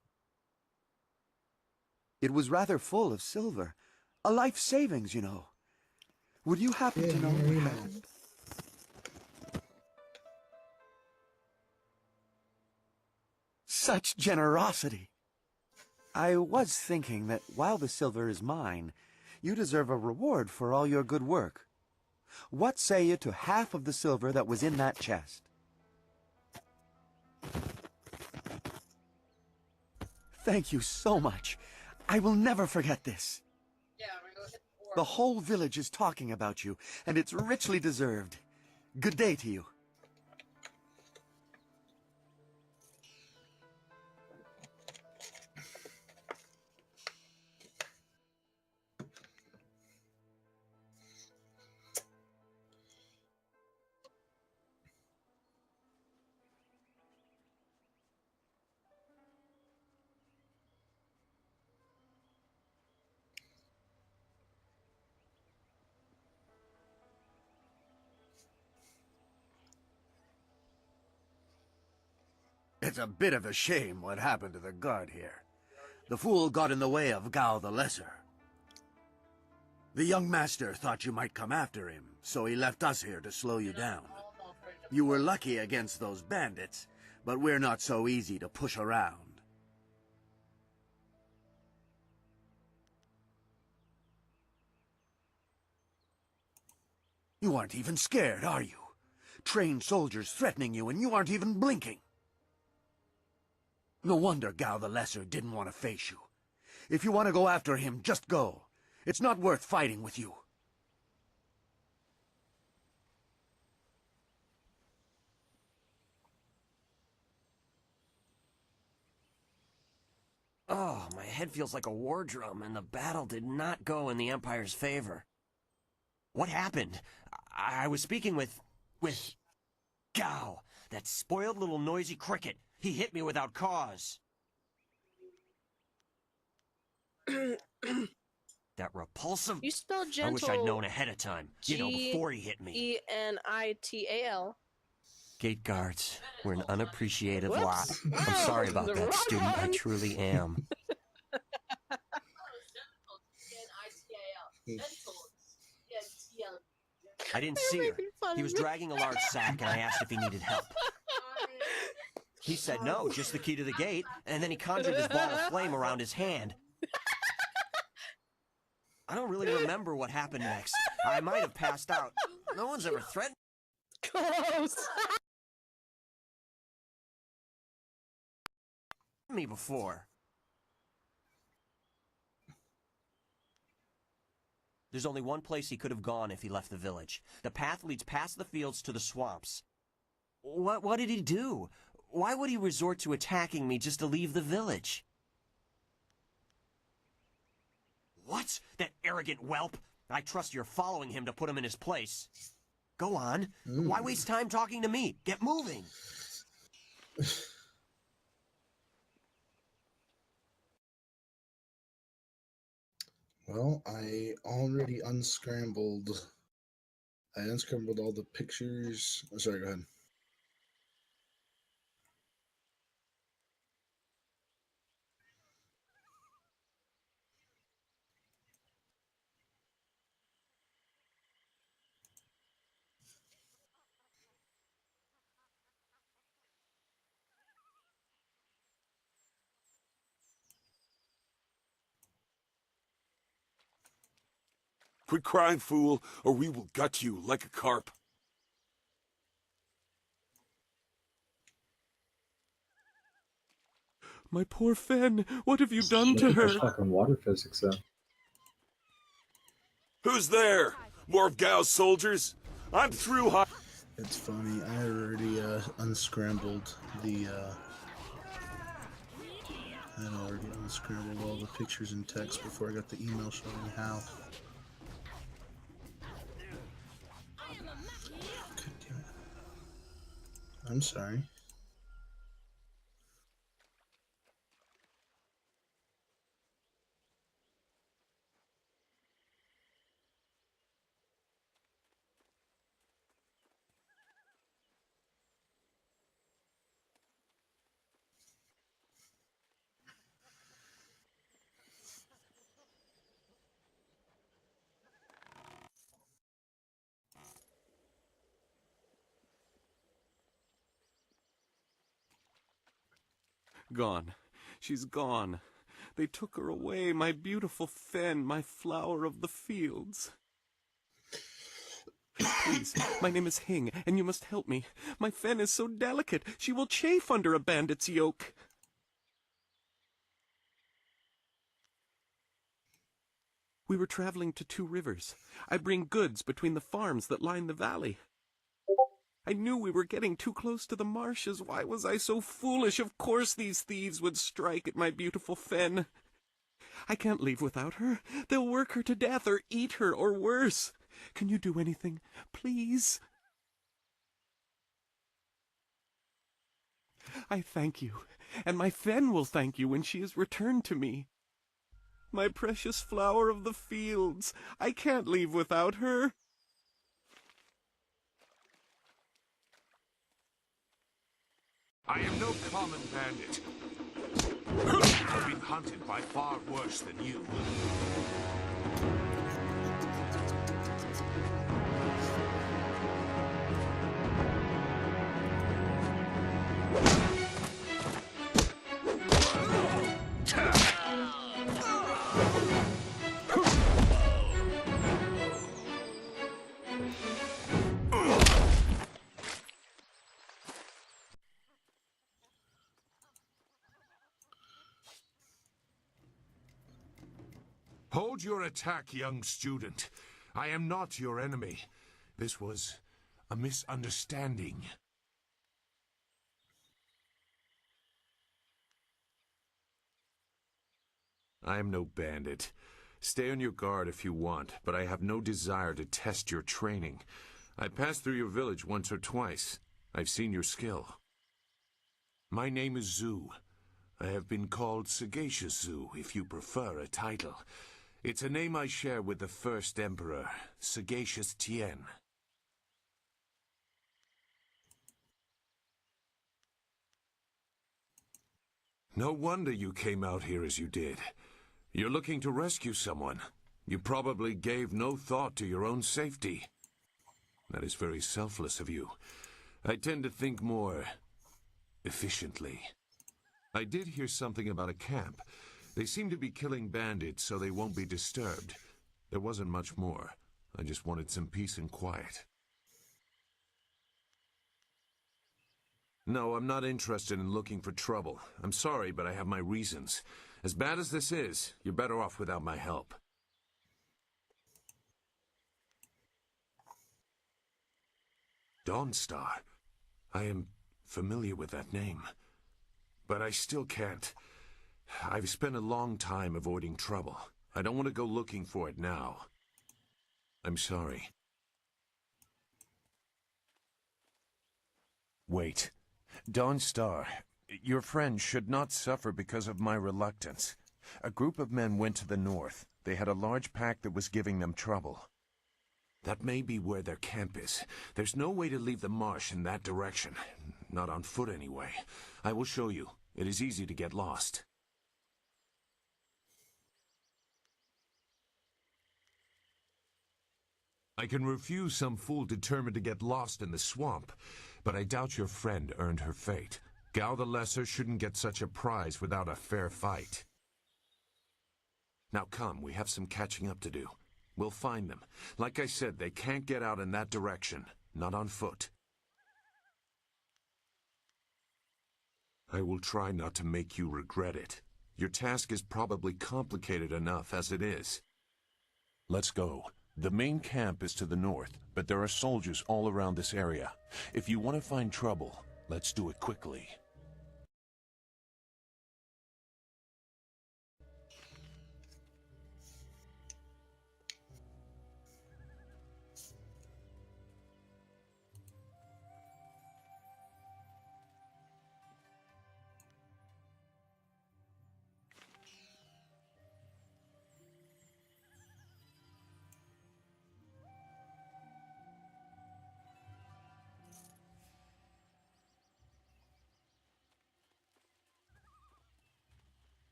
It was rather full of silver. A life savings, you know. Would you happen to know what happened? Such generosity! I was thinking that while the silver is mine, you deserve a reward for all your good work. What say you to half of the silver that was in that chest? Thank you so much. I will never forget this. The whole village is talking about you, and it's richly deserved. Good day to you. It's a bit of a shame what happened to the guard here. The fool got in the way of Gao the Lesser. The young master thought you might come after him, so he left us here to slow you down. You were lucky against those bandits, but we're not so easy to push around. You aren't even scared, are you? Trained soldiers threatening you and you aren't even blinking. No wonder Gao the Lesser didn't want to face you. If you want to go after him, just go. It's not worth fighting with you. Oh, my head feels like a war drum, and the battle did not go in the Empire's favor. What happened? I was speaking with Gao, that spoiled little noisy cricket. He hit me without cause. That repulsive... You spelled gentle. I wish I'd known ahead of time. Before he hit me. G-E-N-I-T-A-L. Gate guards were an unappreciative Whoops. lot. I'm Wow, sorry about the that, wrong student. I one. truly am. I didn't see her. He was dragging a large sack, and I asked if he needed help. He said no, just the key to the gate, and then he conjured his ball of flame around his hand. I don't really remember what happened next. I might have passed out. No one's ever threatened me before. There's only one place he could have gone if he left the village. The path leads past the fields to the swamps. What did he do? Why would he resort to attacking me just to leave the village? What? That arrogant whelp? I trust you're following him to put him in his place. Go on. Why waste time talking to me? Get moving. Well, I already unscrambled. I unscrambled all the pictures. Oh, sorry, go ahead. Quit crying, fool, or we will gut you like a carp. My poor Fen, what have you done to her? Fucking water physics, though. Who's there? More of Gao's soldiers? I'm through. It's funny. I already unscrambled the. I had already unscrambled all the pictures and text before I got the email showing me how. I'm sorry. Gone. She's gone. They took her away, my beautiful Fen, my flower of the fields. Please, my name is Hing, and you must help me. My Fen is so delicate, she will chafe under a bandit's yoke. We were traveling to 2 rivers. I bring goods between the farms that line the valley. I knew we were getting too close to the marshes. Why was I so foolish? Of course these thieves would strike at my beautiful Fen. I can't leave without her. They'll work her to death or eat her or worse. Can you do anything, please? I thank you, and my Fen will thank you when she is returned to me. My precious flower of the fields. I can't leave without her. I am no common bandit. I've been hunted by far worse than you. Hold your attack, young student. I am not your enemy. This was a misunderstanding. I am no bandit. Stay on your guard if you want, but I have no desire to test your training. I passed through your village once or twice. I've seen your skill. My name is Zhu. I have been called Sagacious Zhu, if you prefer a title. It's a name I share with the first emperor, Sagacious Tien. No wonder you came out here as you did. You're looking to rescue someone. You probably gave no thought to your own safety. That is very selfless of you. I tend to think more efficiently. I did hear something about a camp. They seem to be killing bandits so they won't be disturbed. There wasn't much more. I just wanted some peace and quiet. No, I'm not interested in looking for trouble. I'm sorry, but I have my reasons. As bad as this is, you're better off without my help. Dawnstar. I am familiar with that name. But I still can't. I've spent a long time avoiding trouble. I don't want to go looking for it now. I'm sorry. Wait. Dawnstar, your friend should not suffer because of my reluctance. A group of men went to the north. They had a large pack that was giving them trouble. That may be where their camp is. There's no way to leave the marsh in that direction. Not on foot, anyway. I will show you. It is easy to get lost. I can refuse some fool determined to get lost in the swamp, but I doubt your friend earned her fate. Gao the Lesser shouldn't get such a prize without a fair fight. Now come, we have some catching up to do. We'll find them. Like I said, they can't get out in that direction, not on foot. I will try not to make you regret it. Your task is probably complicated enough as it is. Let's go. The main camp is to the north, but there are soldiers all around this area. If you want to find trouble, let's do it quickly.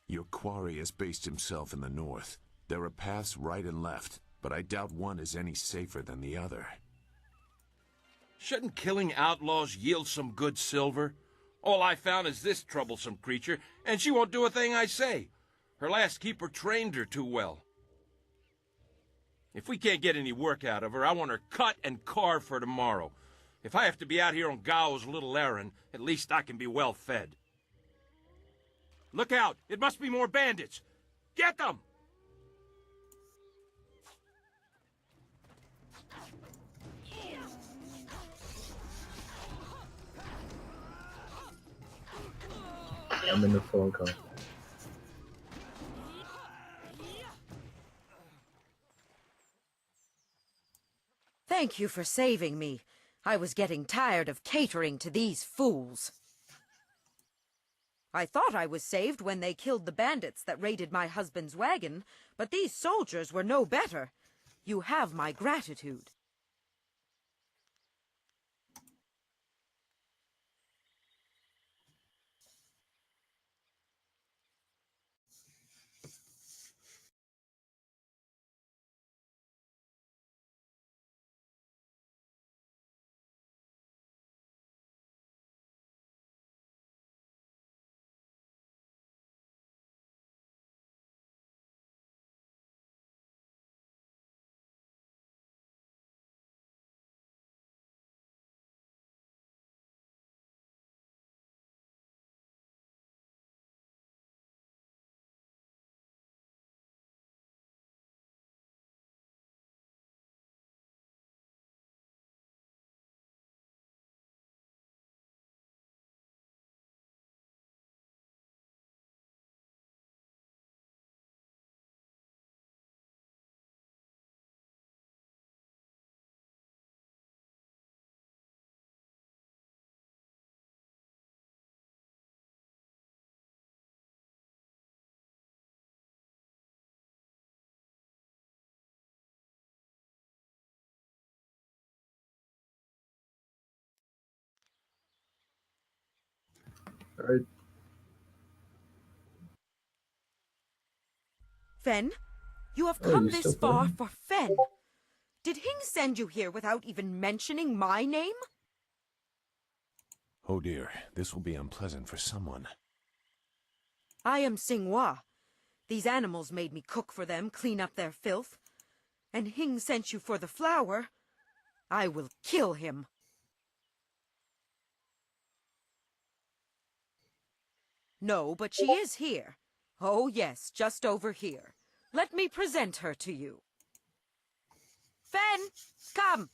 Your quarry has based himself in the north. There are paths right and left, but I doubt one is any safer than the other. Shouldn't killing outlaws yield some good silver? All I found is this troublesome creature, and she won't do a thing I say. Her last keeper trained her too well. If we can't get any work out of her, I want her cut and carved for tomorrow. If I have to be out here on Gao's little errand, at least I can be well fed. Look out! It must be more bandits! Get them! I'm in the phone call. Thank you for saving me. I was getting tired of catering to these fools. I thought I was saved when they killed the bandits that raided my husband's wagon, but these soldiers were no better. You have my gratitude. Alright. Fen, you have Oh, come you this still far playing? for Fen. Did Hing send you here without even mentioning my name? Oh dear, this will be unpleasant for someone. I am Xinghua. These animals made me cook for them, clean up their filth. And Hing sent you for the flower. I will kill him. No, but she is here. Oh yes, just over here. Let me present her to you. Fen, come!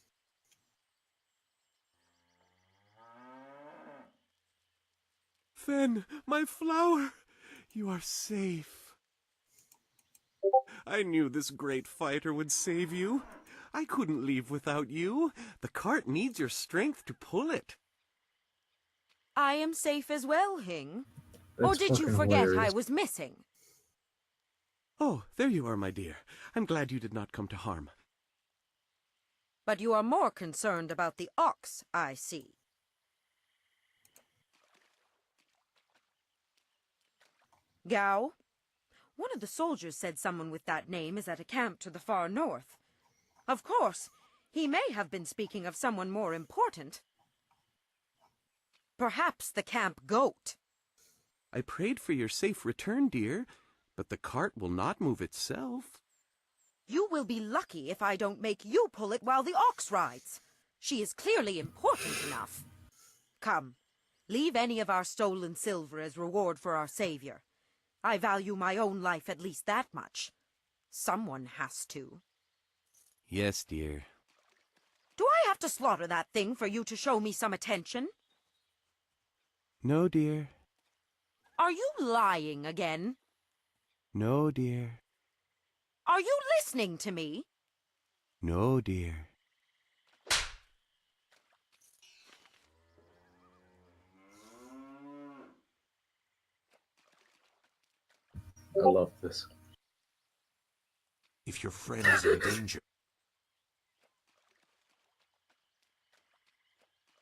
Fen, my flower! You are safe. I knew this great fighter would save you. I couldn't leave without you. The cart needs your strength to pull it. I am safe as well, Hing. Or That's did you fucking forget I hilarious. was missing? Oh, there you are, my dear. I'm glad you did not come to harm. But you are more concerned about the ox, I see. Gao? One of the soldiers said someone with that name is at a camp to the far north. Of course, he may have been speaking of someone more important. Perhaps the camp goat. I prayed for your safe return, dear, but the cart will not move itself. You will be lucky if I don't make you pull it while the ox rides. She is clearly important enough. Come, leave any of our stolen silver as reward for our savior. I value my own life at least that much. Someone has to. Yes, dear. Do I have to slaughter that thing for you to show me some attention? No, dear. Are you lying again? No, dear. Are you listening to me? No, dear. I love this. If your friend is in danger...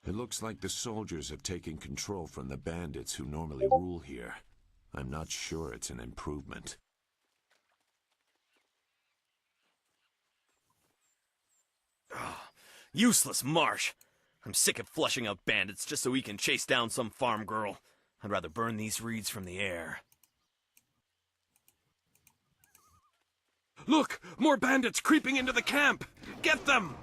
It looks like the soldiers have taken control from the bandits who normally rule here. I'm not sure it's an improvement. Useless marsh. I'm sick of flushing out bandits just so we can chase down some farm girl. I'd rather burn these reeds from the air. Look! More bandits creeping into the camp! Get them!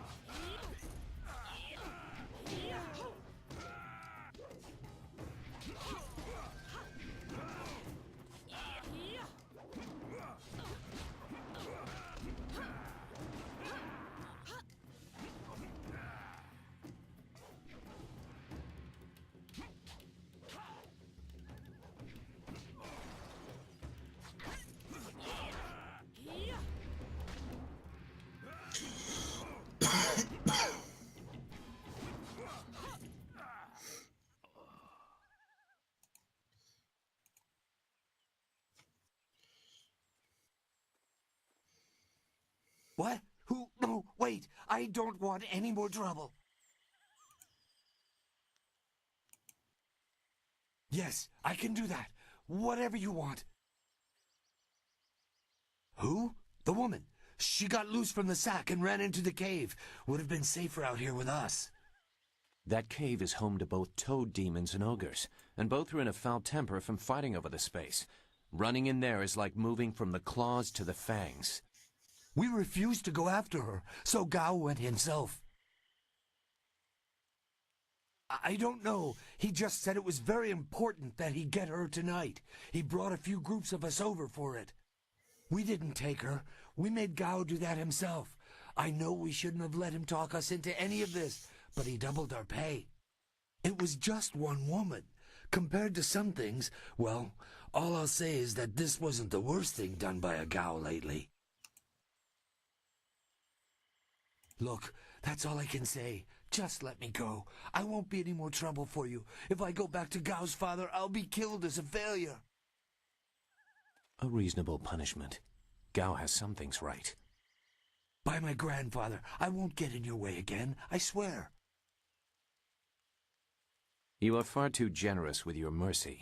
What? Who? No, wait. I don't want any more trouble. Yes, I can do that. Whatever you want. Who? The woman. She got loose from the sack and ran into the cave. Would have been safer out here with us. That cave is home to both toad demons and ogres, and both are in a foul temper from fighting over the space. Running in there is like moving from the claws to the fangs. We refused to go after her, so Gao went himself. I don't know. He just said it was very important that he get her tonight. He brought a few groups of us over for it. We didn't take her. We made Gao do that himself. I know we shouldn't have let him talk us into any of this, but he doubled our pay. It was just one woman. Compared to some things, well, all I'll say is that this wasn't the worst thing done by a Gao lately. Look, that's all I can say. Just let me go. I won't be any more trouble for you. If I go back to Gao's father, I'll be killed as a failure. A reasonable punishment. Gao has some things right. By my grandfather, I won't get in your way again, I swear. You are far too generous with your mercy.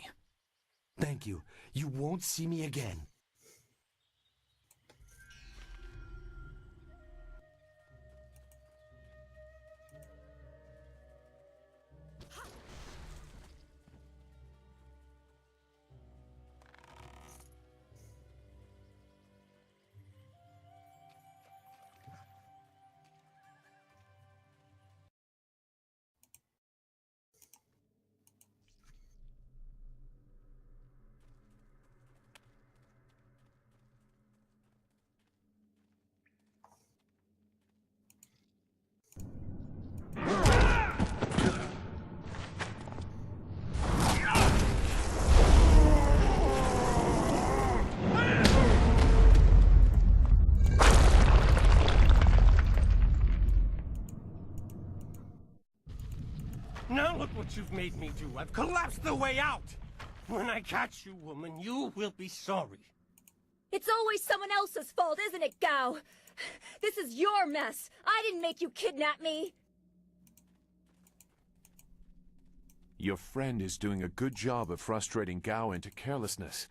Thank you. You won't see me again. Now look what you've made me do. I've collapsed the way out. When I catch you, woman, you will be sorry. It's always someone else's fault, isn't it, Gao? This is your mess. I didn't make you kidnap me. Your friend is doing a good job of frustrating Gao into carelessness.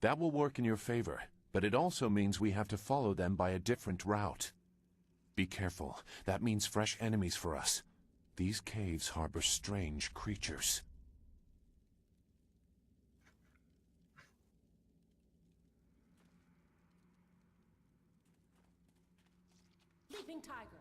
That will work in your favor, but it also means we have to follow them by a different route. Be careful. That means fresh enemies for us. These caves harbor strange creatures. Leaping tiger.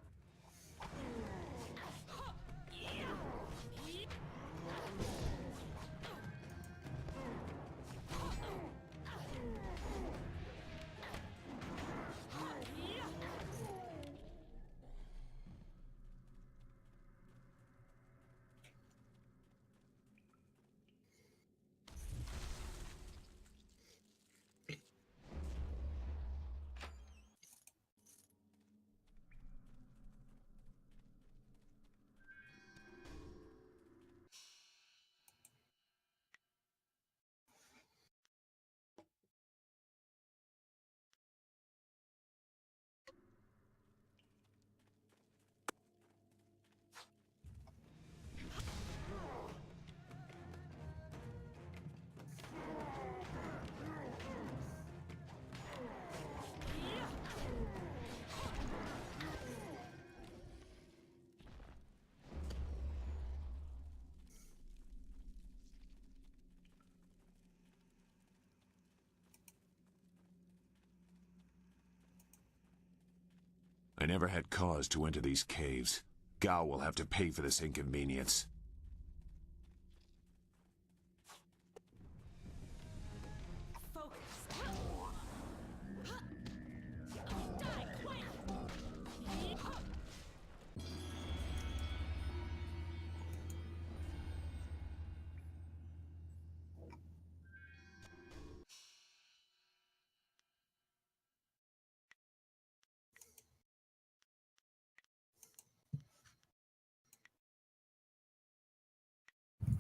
I never had cause to enter these caves. Gao will have to pay for this inconvenience.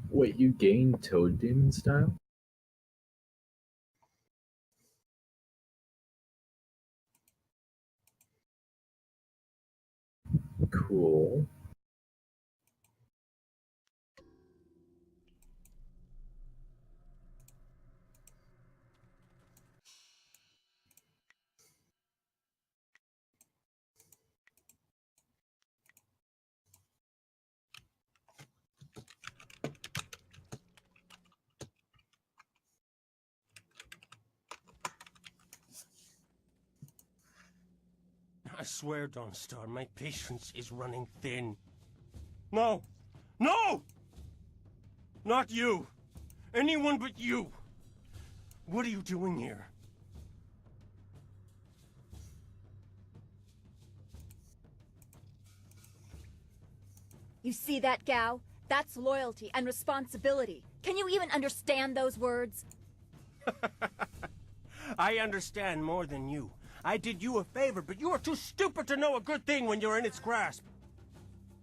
Wait, you gained Toad Demon style? Cool. I swear, Dawnstar, my patience is running thin. No! No! Not you! Anyone but you! What are you doing here? You see that, Gao? That's loyalty and responsibility. Can you even understand those words? I understand more than you. I did you a favor, but you are too stupid to know a good thing when you're in its grasp.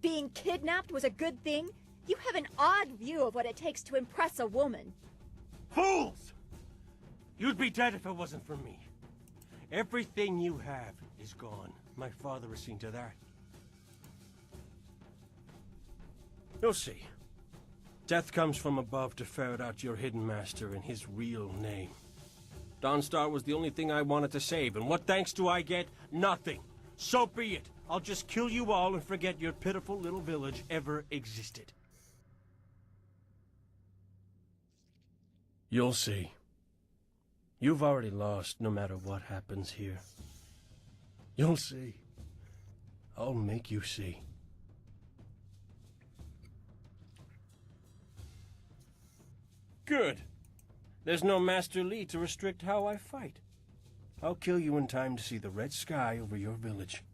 Being kidnapped was a good thing? You have an odd view of what it takes to impress a woman. Fools! You'd be dead if it wasn't for me. Everything you have is gone. My father has seen to that. You'll see. Death comes from above to ferret out your hidden master and his real name. Dawnstar was the only thing I wanted to save, and what thanks do I get? Nothing. So be it. I'll just kill you all and forget your pitiful little village ever existed. You'll see. You've already lost no matter what happens here. You'll see. I'll make you see. Good. There's no Master Li to restrict how I fight. I'll kill you in time to see the red sky over your village.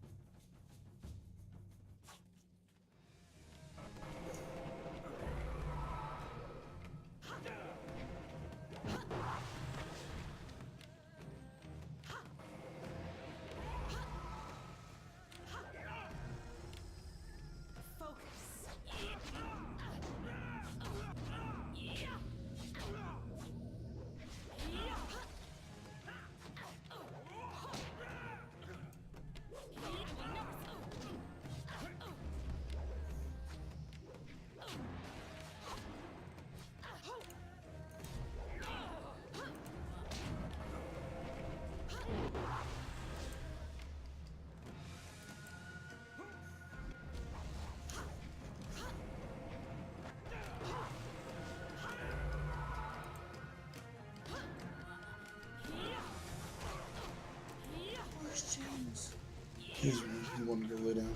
Excuse me, you want to go lay down?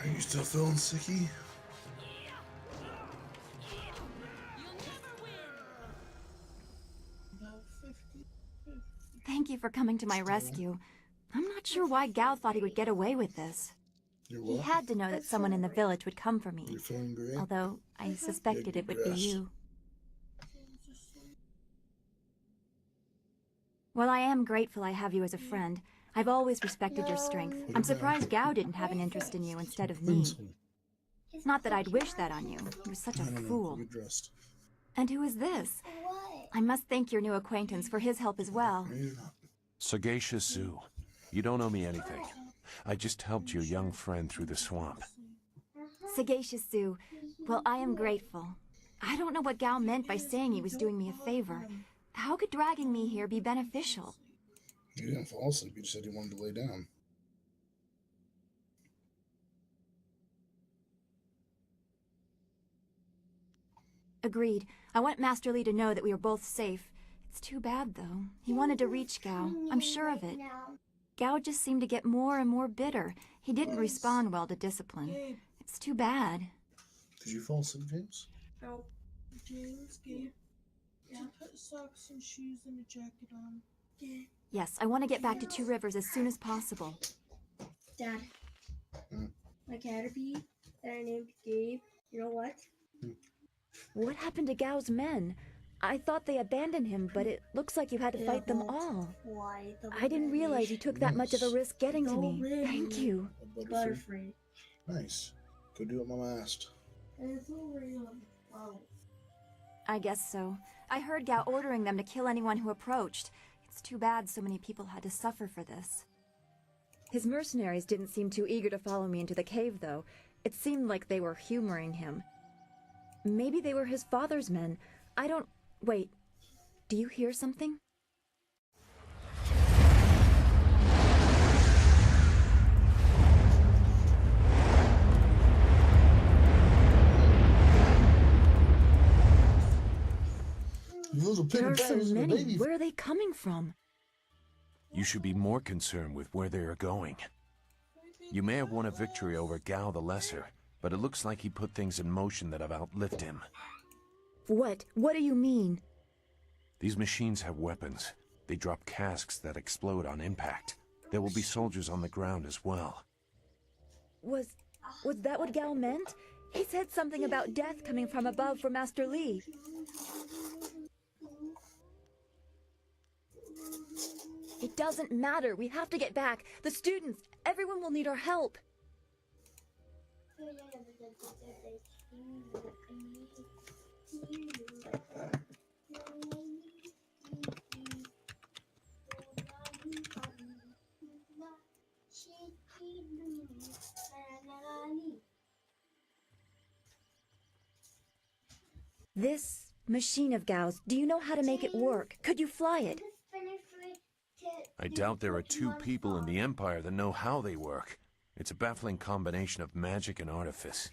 Are you still feeling sicky? Thank you for coming to my rescue. I'm not sure why Gao thought he would get away with this. He had to know that someone in the village would come for me. You're feeling great? Although I suspected it would be you. While I am grateful I have you as a friend, I've always respected your strength. I'm surprised Gao didn't have an interest in you instead of me. Not that I'd wish that on you. You're such a fool. And who is this? I must thank your new acquaintance for his help as well. Sagacious Zoo. You don't owe me anything. I just helped your young friend through the swamp. Sagacious Zoo. Well, I am grateful. I don't know what Gao meant by saying he was doing me a favor. How could dragging me here be beneficial? You didn't fall asleep, you just said you wanted to lay down. Agreed. I want Master Li to know that we are both safe. It's too bad, though. He wanted to reach Gao. I'm sure of it. Gao just seemed to get more and more bitter. He didn't respond well to discipline. It's too bad. Did you fall asleep, James? No. James gave to put socks and shoes and a jacket on. Yeah. Yes, I want to get back to Two Rivers as soon as possible. Dad. My Caterpie that I named Gabe, you know what? What happened to Gao's men? I thought they abandoned him, but it looks like you had to fight them all. Why? I didn't realize you took that much of a risk getting to me. Thank you. Butterfree. Nice. Go do what Mama asked. It's over you. Wow. I guess so. I heard Gao ordering them to kill anyone who approached. It's too bad so many people had to suffer for this. His mercenaries didn't seem too eager to follow me into the cave, though. It seemed like they were humoring him. Maybe they were his father's men. I don't... Wait. Do you hear something? There are so many. Where are they coming from? You should be more concerned with where they are going. You may have won a victory over Gao the Lesser, but it looks like he put things in motion that have outlived him. What? What do you mean? These machines have weapons. They drop casks that explode on impact. There will be soldiers on the ground as well. Was that what Gao meant? He said something about death coming from above for Master Li. It doesn't matter. We have to get back. The students, everyone will need our help. This machine of Gao's, do you know how to make it work? Could you fly it? I doubt there are two people in the Empire that know how they work. It's a baffling combination of magic and artifice.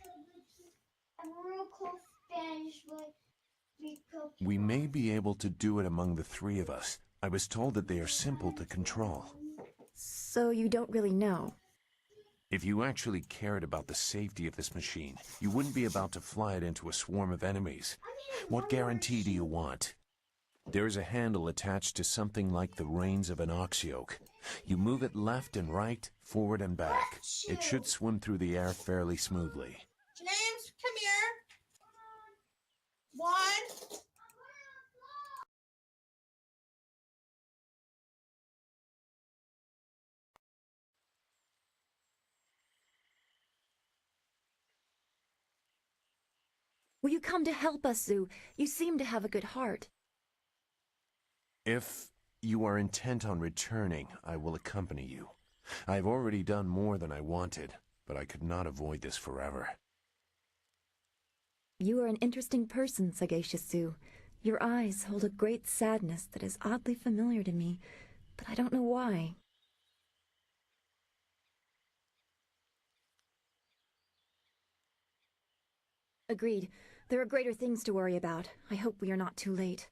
We may be able to do it among the three of us. I was told that they are simple to control. So you don't really know? If you actually cared about the safety of this machine, you wouldn't be about to fly it into a swarm of enemies. What guarantee do you want? There is a handle attached to something like the reins of an ox yoke. You move it left and right, forward and back. It should swim through the air fairly smoothly. James, come here. One. Will you come to help us, Zoo? You seem to have a good heart. If you are intent on returning, I will accompany you. I have already done more than I wanted, but I could not avoid this forever. You are an interesting person, sagacious Zoo. Your eyes hold a great sadness that is oddly familiar to me, but I don't know why. Agreed. There are greater things to worry about. I hope we are not too late.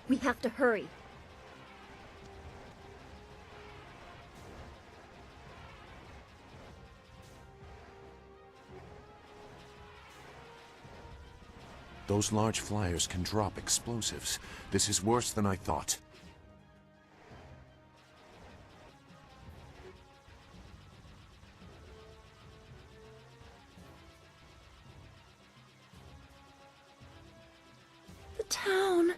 We have to hurry. Those large flyers can drop explosives. This is worse than I thought. The town.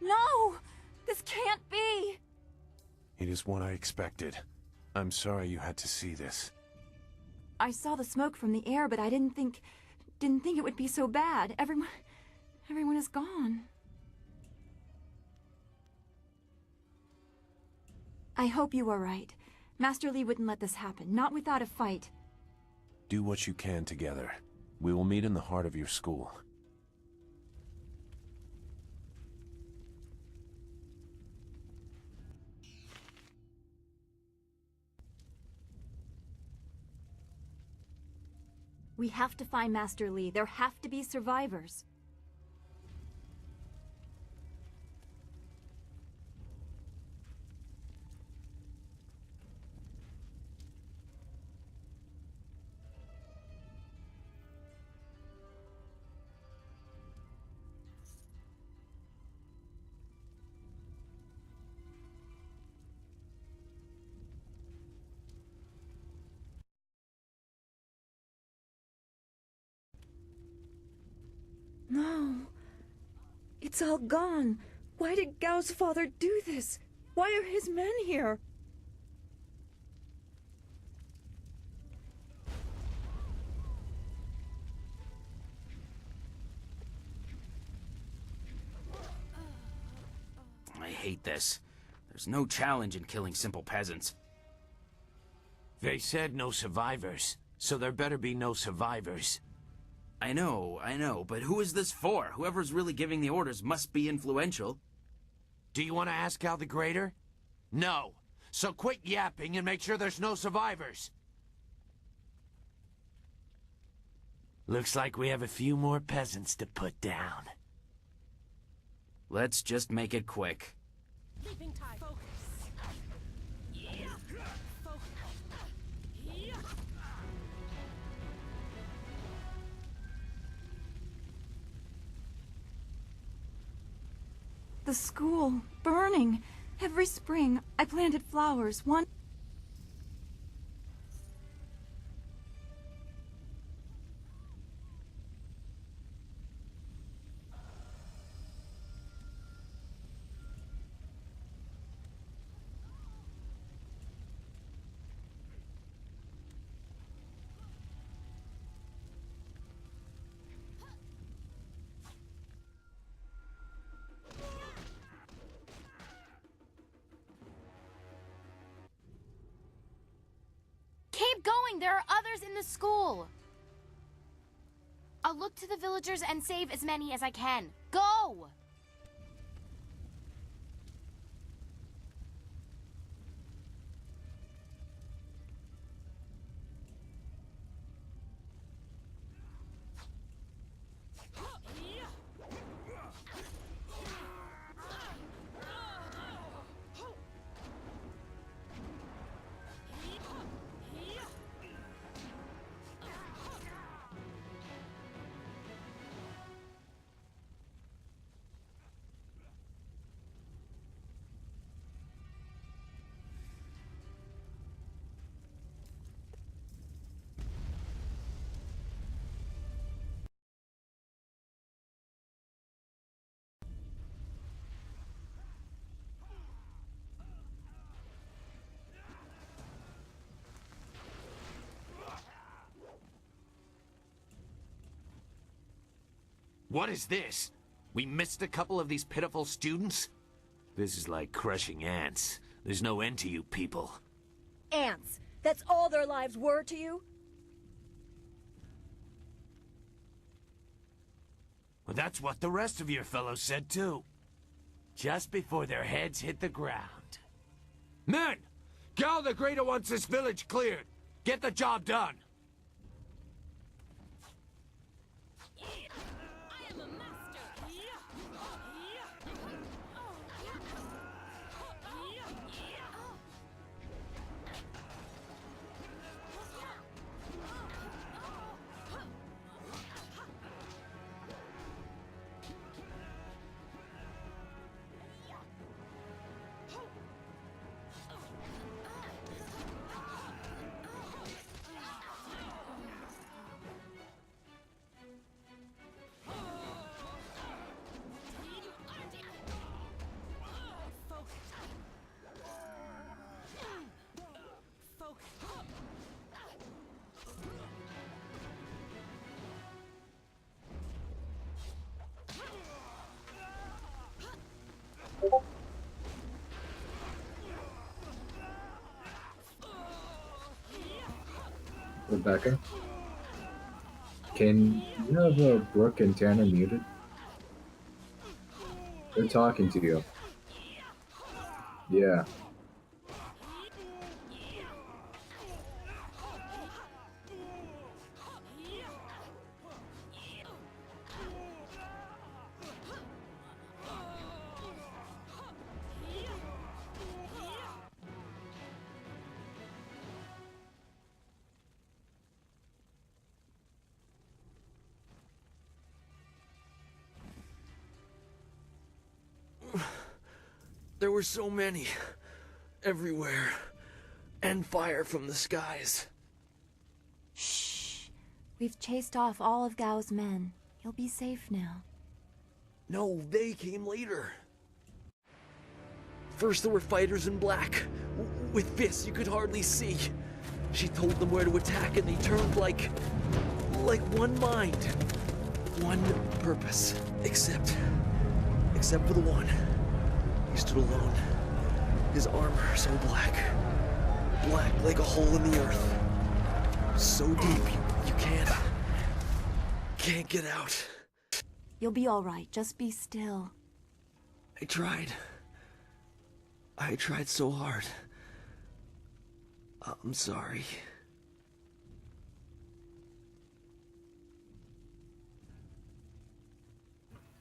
No! This can't be! It is what I expected. I'm sorry you had to see this. I saw the smoke from the air, but I didn't think it would be so bad. Everyone is gone. I hope you are right. Master Li wouldn't let this happen, not without a fight. Do what you can together. We will meet in the heart of your school. We have to find Master Li. There have to be survivors. No. It's all gone. Why did Gao's father do this? Why are his men here? I hate this. There's no challenge in killing simple peasants. They said no survivors, so there better be no survivors. I know, but who is this for? Whoever's really giving the orders must be influential. Do you want to ask Gal the Greater? No. So quit yapping and make sure there's no survivors. Looks like we have a few more peasants to put down. Let's just make it quick. Leaping tide. Focus. Yeah. Focus. Yeah. The school, burning. Every spring, I planted flowers, one... Keep going! There are others in the school! I'll look to the villagers and save as many as I can. Go! What is this? We missed a couple of these pitiful students? This is like crushing ants. There's no end to you people. Ants. That's all their lives were to you? Well, that's what the rest of your fellows said too. Just before their heads hit the ground. Men! Gal the Greater wants this village cleared. Get the job done. Rebecca, can you have Brooke and Tanner muted? They're talking to you. Yeah. There were so many. Everywhere. And fire from the skies. Shh. We've chased off all of Gao's men. You'll be safe now. No, they came later. First there were fighters in black, with fists you could hardly see. She told them where to attack and they turned like one mind. One purpose. Except for the one. He stood alone. His armor so black. Black like a hole in the earth. So deep you can't get out. You'll be alright, just be still. I tried so hard. I'm sorry.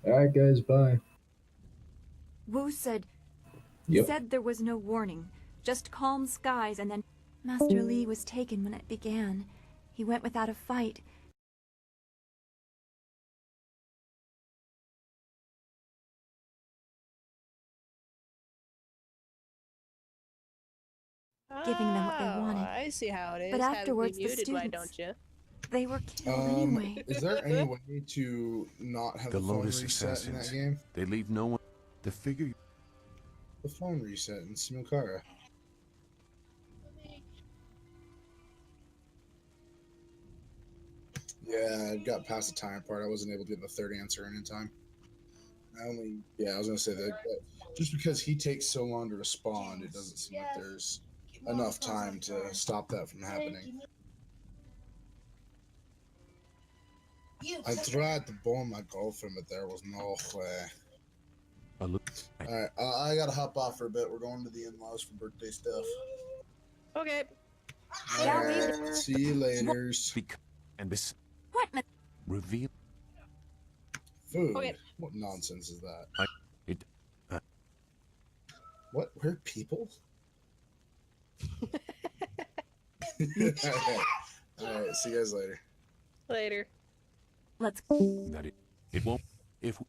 Alright, guys, bye. Wu said... Yep. said there was no warning. Just calm skies and then... Master Li was taken when it began. He went without a fight. Giving them what they wanted. I see how it is. But Have it afterwards, the muted, students... why don't you? They were killed anyway. Is there any way to not have The the phone Lotus reset in Assassins. that game? They leave no one. The figure. The phone reset in Simulcara. Yeah, I got past the time part. I wasn't able to get the third answer in time. I was gonna say that just because he takes so long to respond, it doesn't seem like there's enough time to stop that from happening. I tried to bone my girlfriend, but there was no way. Alright, I gotta hop off for a bit. We're going to the in-laws for birthday stuff. Okay. Alright, see you later. And this. What? Reveal. Food? Okay. What nonsense is that? What? We're people? Alright, see you guys later. Later. Let's... That it won't. If